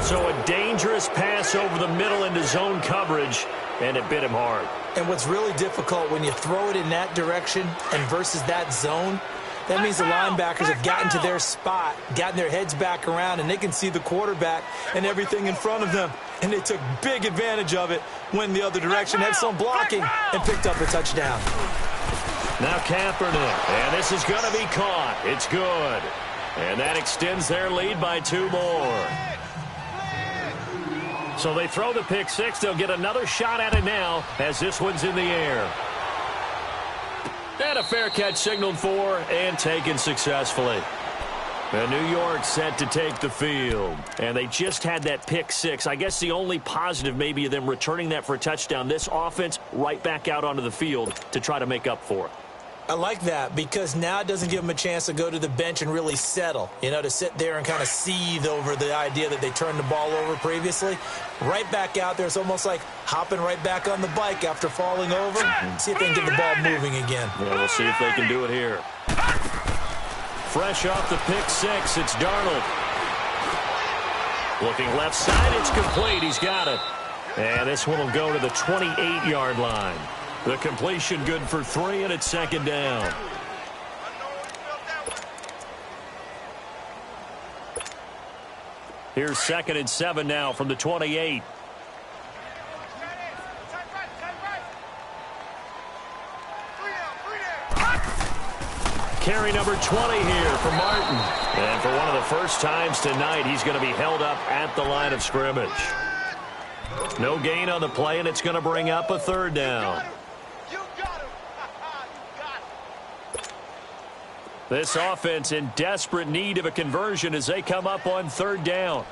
So a dangerous pass over the middle into zone coverage, and it bit him hard. And what's really difficult when you throw it in that direction and versus that zone, that means the linebackers have gotten to their spot, gotten their heads back around, and they can see the quarterback and everything in front of them. And they took big advantage of it when the other direction had some blocking and picked up a touchdown. Now Kaepernick, and this is going to be caught. It's good. And that extends their lead by 2 more. So they throw the pick 6. They'll get another shot at it now as this one's in the air. And a fair catch signaled for and taken successfully. And New York set to take the field. And they just had that pick 6. I guess the only positive maybe of them returning that for a touchdown. This offense right back out onto the field to try to make up for it. I like that because now it doesn't give them a chance to go to the bench and really settle, to sit there and kind of seethe over the idea that they turned the ball over previously. Right back out there, it's almost like hopping right back on the bike after falling over. See if they can get the ball moving again. Yeah, we'll see if they can do it here. Fresh off the pick 6, it's Darnold. Looking left side, it's complete. He's got it. And this one will go to the 28-yard line. The completion good for 3, and it's second down. Here's 2nd and 7 now from the 28. Carry number 20 here for Martin. And for one of the first times tonight, he's going to be held up at the line of scrimmage. No gain on the play, and it's going to bring up a 3rd down. This offense in desperate need of a conversion as they come up on 3rd down.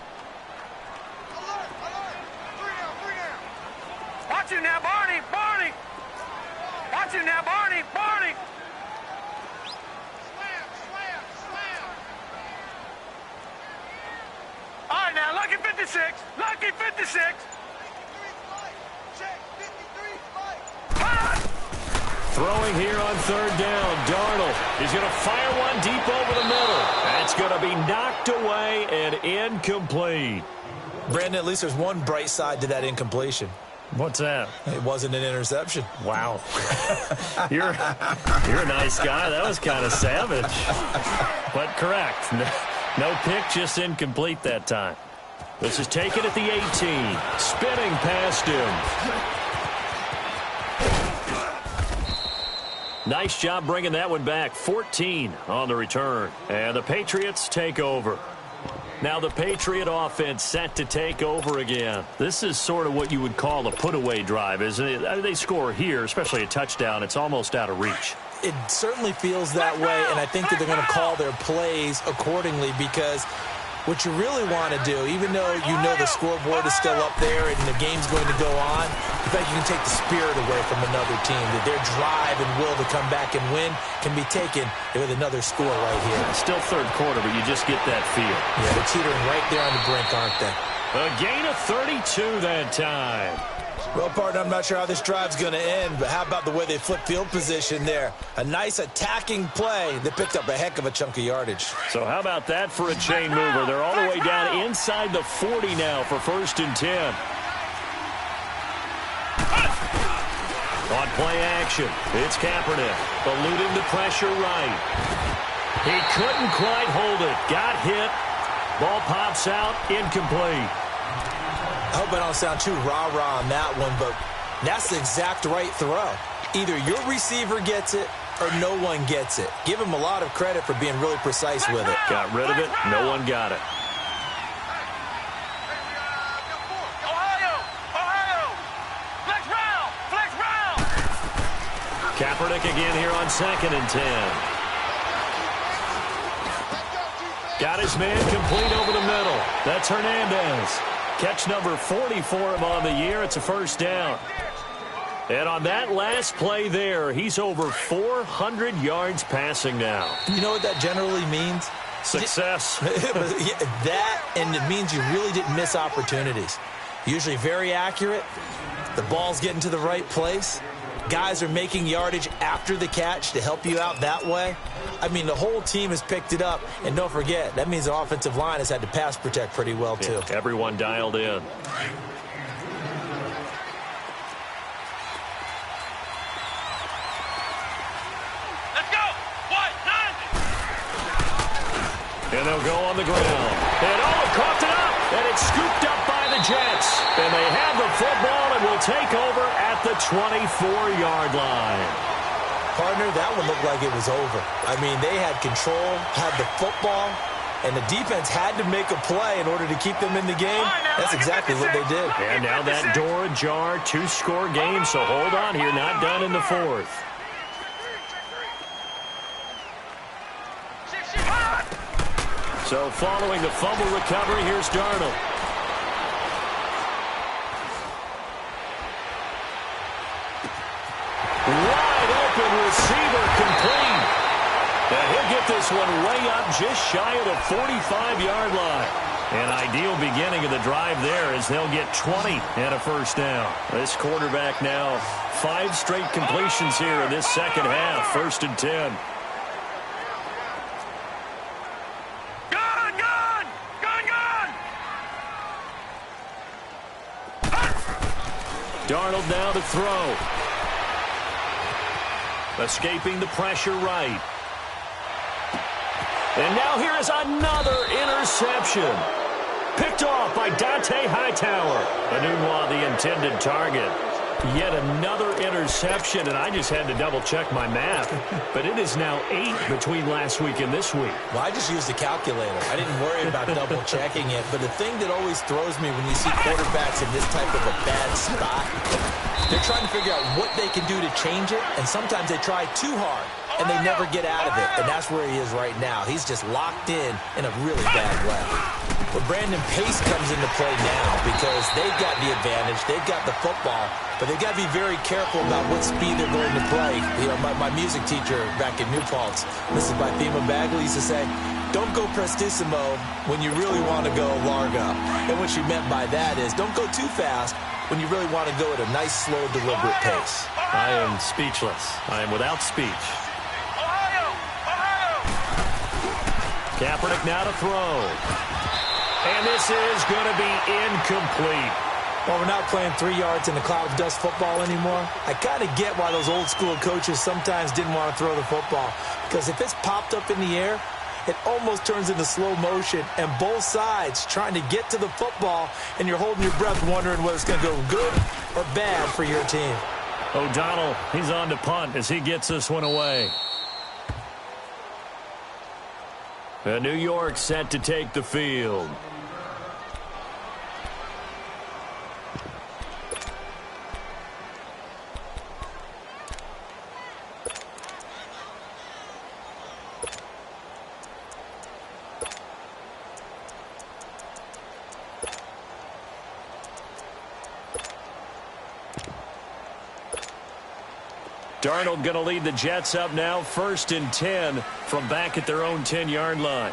Watch him now, Barney, Barney. Watch him now, Barney, Barney. All right, now, lucky 56, lucky 56. Throwing here on 3rd down, Darnold. He's going to fire one deep over the middle. It's going to be knocked away and incomplete. Brandon, at least there's one bright side to that incompletion. What's that? It wasn't an interception. Wow. You're a nice guy. That was kind of savage. But correct. No pick, just incomplete that time. This is taken at the 18. Spinning past him. Nice job bringing that one back. 14 on the return. And the Patriots take over. Now the Patriot offense set to take over again. This is sort of what you would call a put-away drive, isn't it? I mean, they score here, especially a touchdown. It's almost out of reach. It certainly feels that way, and I think that they're going to call their plays accordingly because what you really want to do, even though you know the scoreboard is still up there and the game's going to go on, in fact, you can take the spirit away from another team, that their drive and will to come back and win can be taken with another score right here. Still third quarter, but you just get that feel. Yeah, they're teetering right there on the brink, aren't they? A gain of 32 that time. Well, partner, I'm not sure how this drive's going to end, but how about the way they flip field position there? A nice attacking play that picked up a heck of a chunk of yardage. So how about that for a chain mover? They're all the way down inside the 40 now for 1st and 10. On play action, it's Kaepernick, eluding the pressure right. He couldn't quite hold it. Got hit. Ball pops out, incomplete. I hope I don't sound too rah-rah on that one, but that's the exact right throw. Either your receiver gets it or no one gets it. Give him a lot of credit for being really precise with it. Got rid of it. No one got it. Kaepernick again here on 2nd and 10. Got his man complete over the middle. That's Hernandez. Catch number 40 for him on the year. It's a 1st down. And on that last play there, he's over 400 yards passing now. You know what that generally means? Success. That, and it means you really didn't miss opportunities. Usually very accurate. The ball's getting to the right place. Guys are making yardage after the catch to help you out that way. I mean, the whole team has picked it up. And don't forget, that means the offensive line has had to pass protect pretty well, too. Yeah, everyone dialed in. Let's go! What? 9! And they'll go on the ground. And coughed it up. And it's scooped up by the Jets. And they have the football and will take over at the 24-yard line. Partner, that one looked like it was over. I mean, they had control, had the football, and the defense had to make a play in order to keep them in the game. That's exactly what they did. And now that door ajar, 2-score game, so hold on here, not done in the 4th. So following the fumble recovery, here's Darnold. Wide open receiver complete. And he'll get this one way up just shy of the 45-yard line. An ideal beginning of the drive there as they'll get 20 and a 1st down. This quarterback now 5 straight completions here in this second half. 1st and 10. Darnold now to throw. Escaping the pressure right. And now here is another interception. Picked off by Dante Hightower. Anunwa, the intended target. Yet another interception, and I just had to double-check my math. But it is now 8 between last week and this week. Well, I just used a calculator. I didn't worry about double-checking it. But the thing that always throws me when you see quarterbacks in this type of a bad spot, they're trying to figure out what they can do to change it, and sometimes they try too hard, and they never get out of it. And that's where he is right now. He's just locked in a really bad way. But Brandon, pace comes into play now because they've got the advantage. They've got the football, but they've got to be very careful about what speed they're going to play. You know, my music teacher back in New Paltz, Mrs. BmgFrogg's, used to say, don't go prestissimo when you really want to go largo. And what she meant by that is don't go too fast when you really want to go at a nice, slow, deliberate pace. I am speechless. I am without speech. Kaepernick now to throw. And this is going to be incomplete. Well, we're not playing 3 yards in the cloud of dust football anymore. I kind of get why those old school coaches sometimes didn't want to throw the football. Because if it's popped up in the air, it almost turns into slow motion. And both sides trying to get to the football, and you're holding your breath wondering whether it's going to go good or bad for your team. O'Donnell, he's on to punt as he gets this one away. And New York set to take the field. Darnold going to lead the Jets up now, 1st and 10 from back at their own 10-yard line.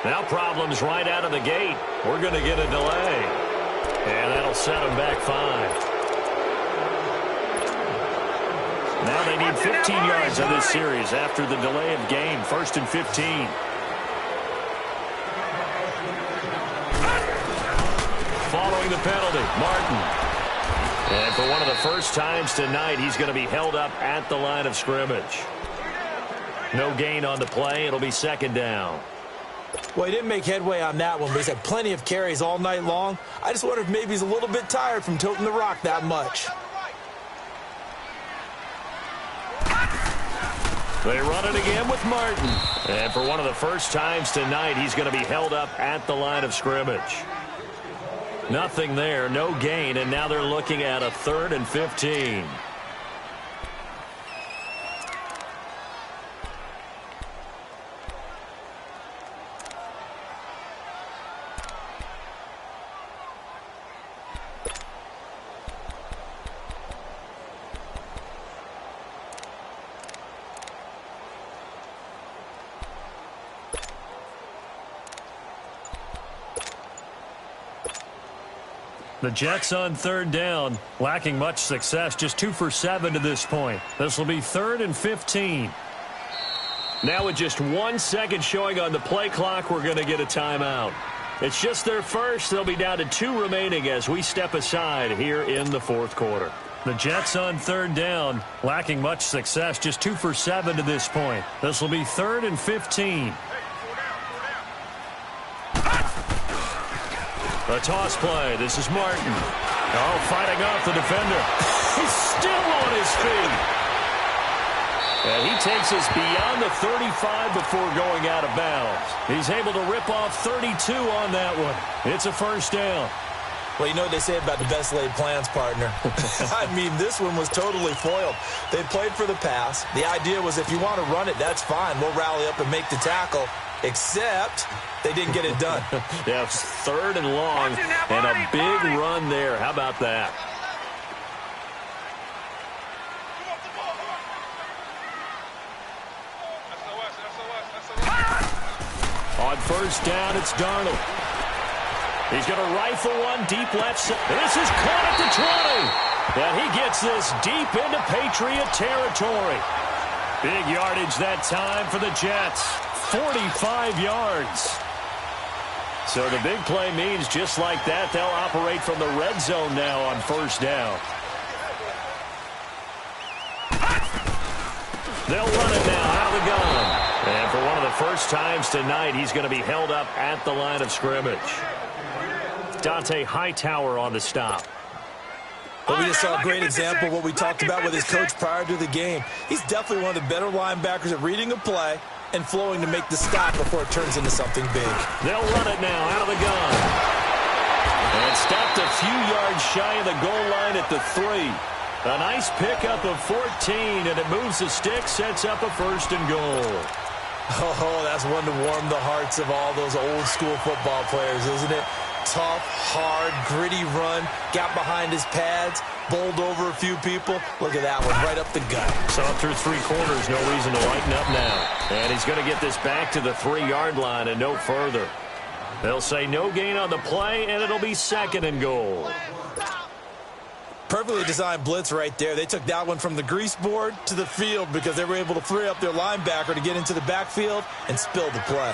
Now problems right out of the gate. We're going to get a delay. And that'll set them back 5. Now they need 15 yards on this series after the delay of game. 1st and 15. Following the penalty, Martin. And for one of the first times tonight, he's going to be held up at the line of scrimmage. No gain on the play. It'll be 2nd down. Well, he didn't make headway on that one, but he's had plenty of carries all night long. I just wonder if maybe he's a little bit tired from toting the rock that much. They run it again with Martin. And for one of the first times tonight, he's going to be held up at the line of scrimmage. Nothing there, no gain, and now they're looking at a 3rd and 15. The Jets on 3rd down, lacking much success, just 2 for 7 to this point. This will be 3rd and 15. Now with just 1 second showing on the play clock, we're going to get a timeout. It's just their first. They'll be down to 2 remaining as we step aside here in the 4th quarter. The Jets on 3rd down, lacking much success, just 2 for 7 to this point. This will be 3rd and 15. A toss play. This is Martin. Oh, fighting off the defender. He's still on his feet. And he takes us beyond the 35 before going out of bounds. He's able to rip off 32 on that one. It's a 1st down. Well, you know what they say about the best laid plans, partner. I mean, this one was totally foiled. They played for the pass. The idea was if you want to run it, that's fine. We'll rally up and make the tackle. Except they didn't get it done. Yeah, it's 3rd and long and a big run there. How about that? On 1st down, it's Darnold. He's going to rifle one deep left side. This is caught at the 20. And he gets this deep into Patriot territory. Big yardage that time for the Jets. 45 yards. So the big play means just like that, they'll operate from the red zone now on 1st down. They'll run it now out of the gun. And for one of the first times tonight, he's going to be held up at the line of scrimmage. Dante Hightower on the stop. Well, we just saw a great example of what we talked about with his coach prior to the game. He's definitely one of the better linebackers at reading a play and flowing to make the stop before it turns into something big. They'll run it now out of the gun. And stopped a few yards shy of the goal line at the 3. A nice pickup of 14, and it moves the stick, sets up a 1st and goal. Oh, that's one to warm the hearts of all those old school football players, isn't it? Tough, hard, gritty run, got behind his pads, bowled over a few people. Look at that one, right up the gut. So up through 3 quarters, no reason to lighten up now. And he's going to get this back to the 3-yard line and no further. They'll say no gain on the play, and it'll be 2nd and goal. Perfectly designed blitz right there. They took that one from the grease board to the field because they were able to free up their linebacker to get into the backfield and spill the play.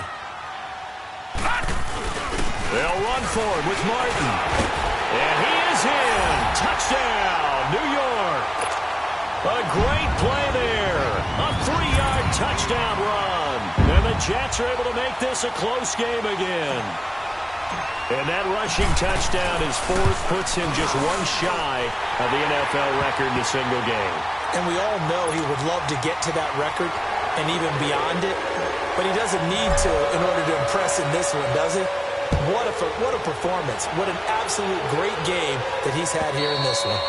They'll run for it with Martin. And he is in. Touchdown, New York. A great play there. A 3-yard touchdown run. And the Jets are able to make this a close game again. And that rushing touchdown, his 4th, puts him just one shy of the NFL record in a single game. And we all know he would love to get to that record and even beyond it. But he doesn't need to in order to impress in this one, does he? What a performance. What an absolute great game that he's had here in this one.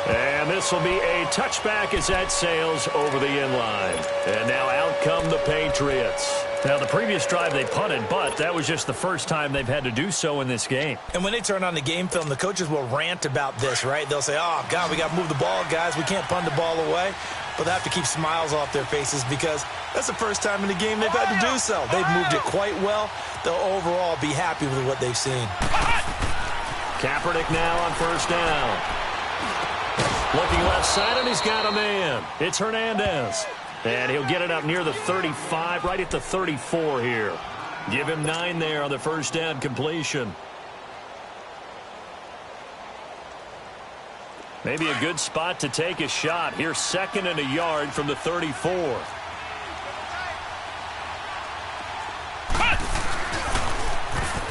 And this will be a touchback as that sails over the end line. And now out come the Patriots. Now, the previous drive they punted, but that was just the first time they've had to do so in this game. And when they turn on the game film, the coaches will rant about this, right? They'll say, oh, God, we got to move the ball, guys. We can't punt the ball away. But they have to keep smiles off their faces because that's the first time in the game they've had to do so. They've moved it quite well. They'll overall be happy with what they've seen. Kaepernick now on 1st down. Looking left side, and he's got a man. It's Hernandez. And he'll get it up near the 35, right at the 34 here. Give him 9 there on the 1st down completion. Maybe a good spot to take a shot. Here's 2nd and a yard from the 34.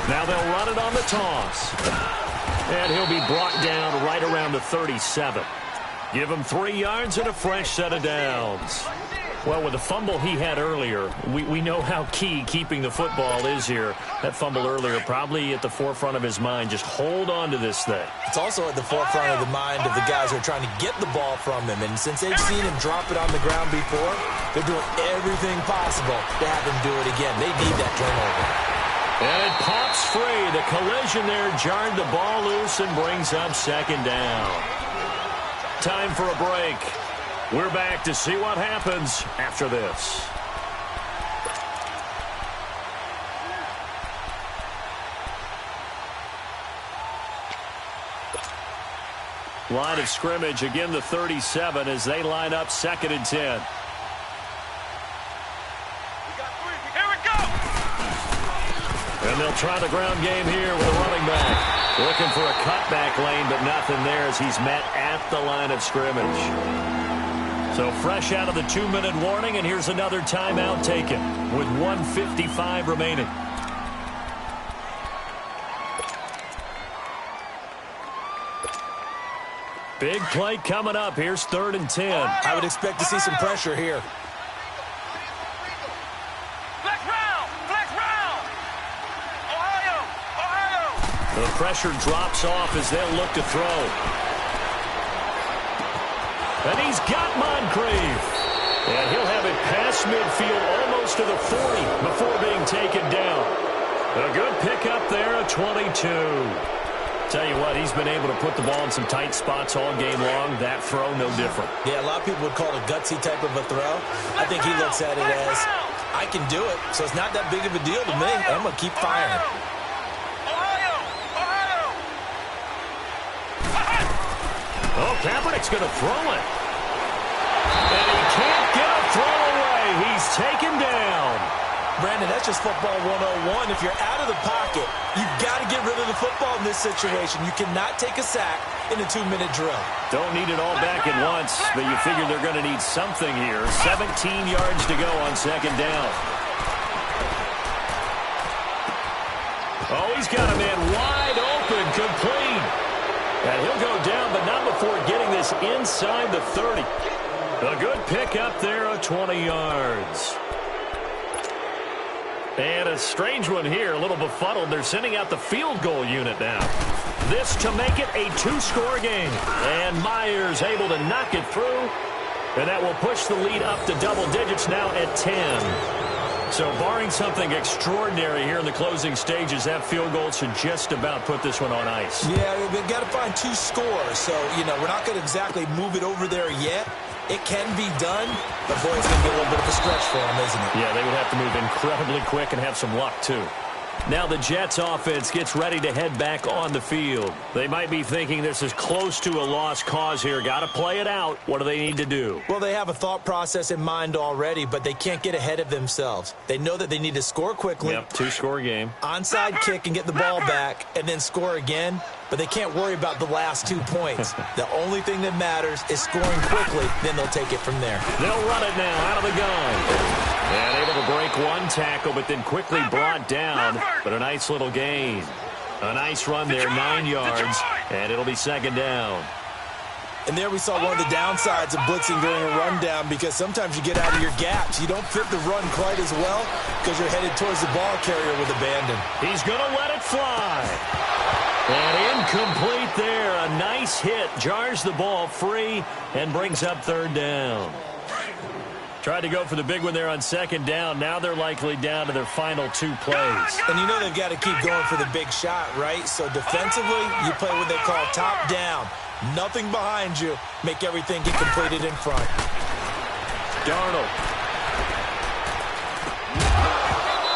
Now they'll run it on the toss. And he'll be brought down right around the 37. Give him 3 yards and a fresh set of downs. Well, with the fumble he had earlier, we know how key keeping the football is here. That fumble earlier probably at the forefront of his mind. Just hold on to this thing. It's also at the forefront of the mind of the guys who are trying to get the ball from him. And since they've seen him drop it on the ground before, they're doing everything possible to have him do it again. They need that turnover. And it pops free. The collision there jarred the ball loose and brings up 2nd down. Time for a break. We're back to see what happens after this. Line of scrimmage, again the 37 as they line up 2nd and 10. Here we go! And they'll try the ground game here with a running back. Looking for a cutback lane, but nothing there as he's met at the line of scrimmage. So fresh out of the 2-minute warning, and here's another timeout taken with 1:55 remaining. Big play coming up. Here's 3rd and 10. I would expect to see some pressure here. Flex round! Flex round! Ohio! Ohio! The pressure drops off as they'll look to throw. And he's got Moncrief. And he'll have it past midfield almost to the 40 before being taken down. A good pickup there at 22. Tell you what, he's been able to put the ball in some tight spots all game long. That throw, no different. Yeah, a lot of people would call it a gutsy type of a throw. I think he looks at it as, I can do it, so it's not that big of a deal to me. I'm going to keep firing. Ohio! Ohio! Oh, Kaepernick's going to throw it. And he can't get a throw away. He's taken down. Brandon, that's just football 101. If you're out of the pocket, you've got to get rid of the football in this situation. You cannot take a sack in a 2-minute drill. Don't need it all back at once, but you figure they're going to need something here. 17 yards to go on 2nd down. Oh, he's got a man wide open, complete. And he'll go down, but not before getting this inside the 30. A good pickup there of 20 yards. And a strange one here, a little befuddled. They're sending out the field goal unit now. This to make it a 2-score game. And Myers able to knock it through. And that will push the lead up to double digits now at 10. So barring something extraordinary here in the closing stages, that field goal should just about put this one on ice. Yeah, we've got to find 2 scores. So, we're not going to exactly move it over there yet. It can be done, but boy, it's going to be a little bit of a stretch for them, isn't it? Yeah, they would have to move incredibly quick and have some luck, too. Now the Jets offense gets ready to head back on the field. They might be thinking this is close to a lost cause here. Got to play it out. What do they need to do? Well, they have a thought process in mind already, but they can't get ahead of themselves. They know that they need to score quickly. Yep, two-score game. Onside kick and get the ball back and then score again. But they can't worry about the last 2 points. The only thing that matters is scoring quickly. Then they'll take it from there. They'll run it now out of the gun. And able to break one tackle, but then quickly brought down. But a nice little gain. A nice run there, 9 yards. And it'll be second down. And there we saw one of the downsides of blitzing during a rundown, because sometimes you get out of your gaps. You don't fit the run quite as well because you're headed towards the ball carrier with abandon. He's going to let it fly. And incomplete there. A nice hit. Jars the ball free and brings up third down. Tried to go for the big one there on second down. Now they're likely down to their final 2 plays. And you know they've got to keep going for the big shot, right? So defensively, you play what they call top down. Nothing behind you. Make everything get completed in front. Darnold.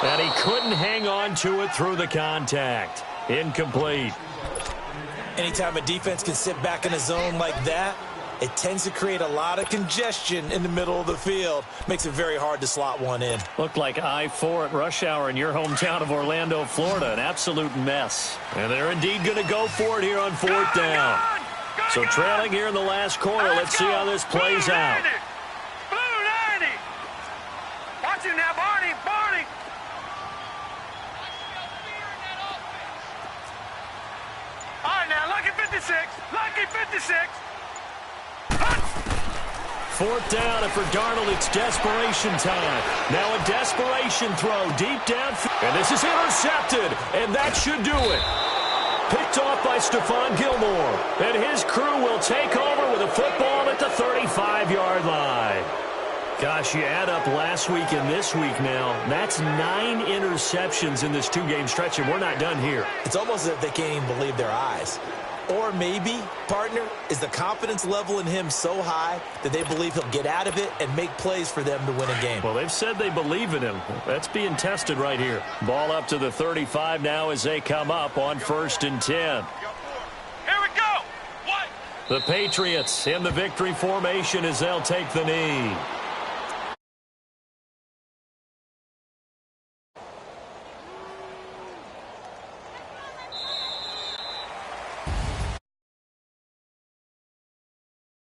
And he couldn't hang on to it through the contact. Incomplete. Anytime a defense can sit back in a zone like that, it tends to create a lot of congestion in the middle of the field. Makes it very hard to slot one in. Looked like I-4 at rush hour in your hometown of Orlando, Florida. An absolute mess. And they're indeed going to go for it here on fourth down. So trailing here in the last quarter. Let's see how this plays out. Blue 90. Watch him now, Barney. Barney. All right, now, lucky 56. Lucky 56. Fourth down, and for Darnold, it's desperation time. Now a desperation throw deep downfield. And this is intercepted, and that should do it. Picked off by Stephon Gilmore. And his crew will take over with a football at the 35-yard line. Gosh, you add up last week and this week now. That's 9 interceptions in this 2-game stretch, and we're not done here. It's almost as if they can't even believe their eyes. Or maybe, partner, is the confidence level in him so high that they believe he'll get out of it and make plays for them to win a game. Well, they've said they believe in him. That's being tested right here. Ball up to the 35 now as they come up on 1st and 10. Here we go. What? The Patriots in the victory formation as they'll take the knee.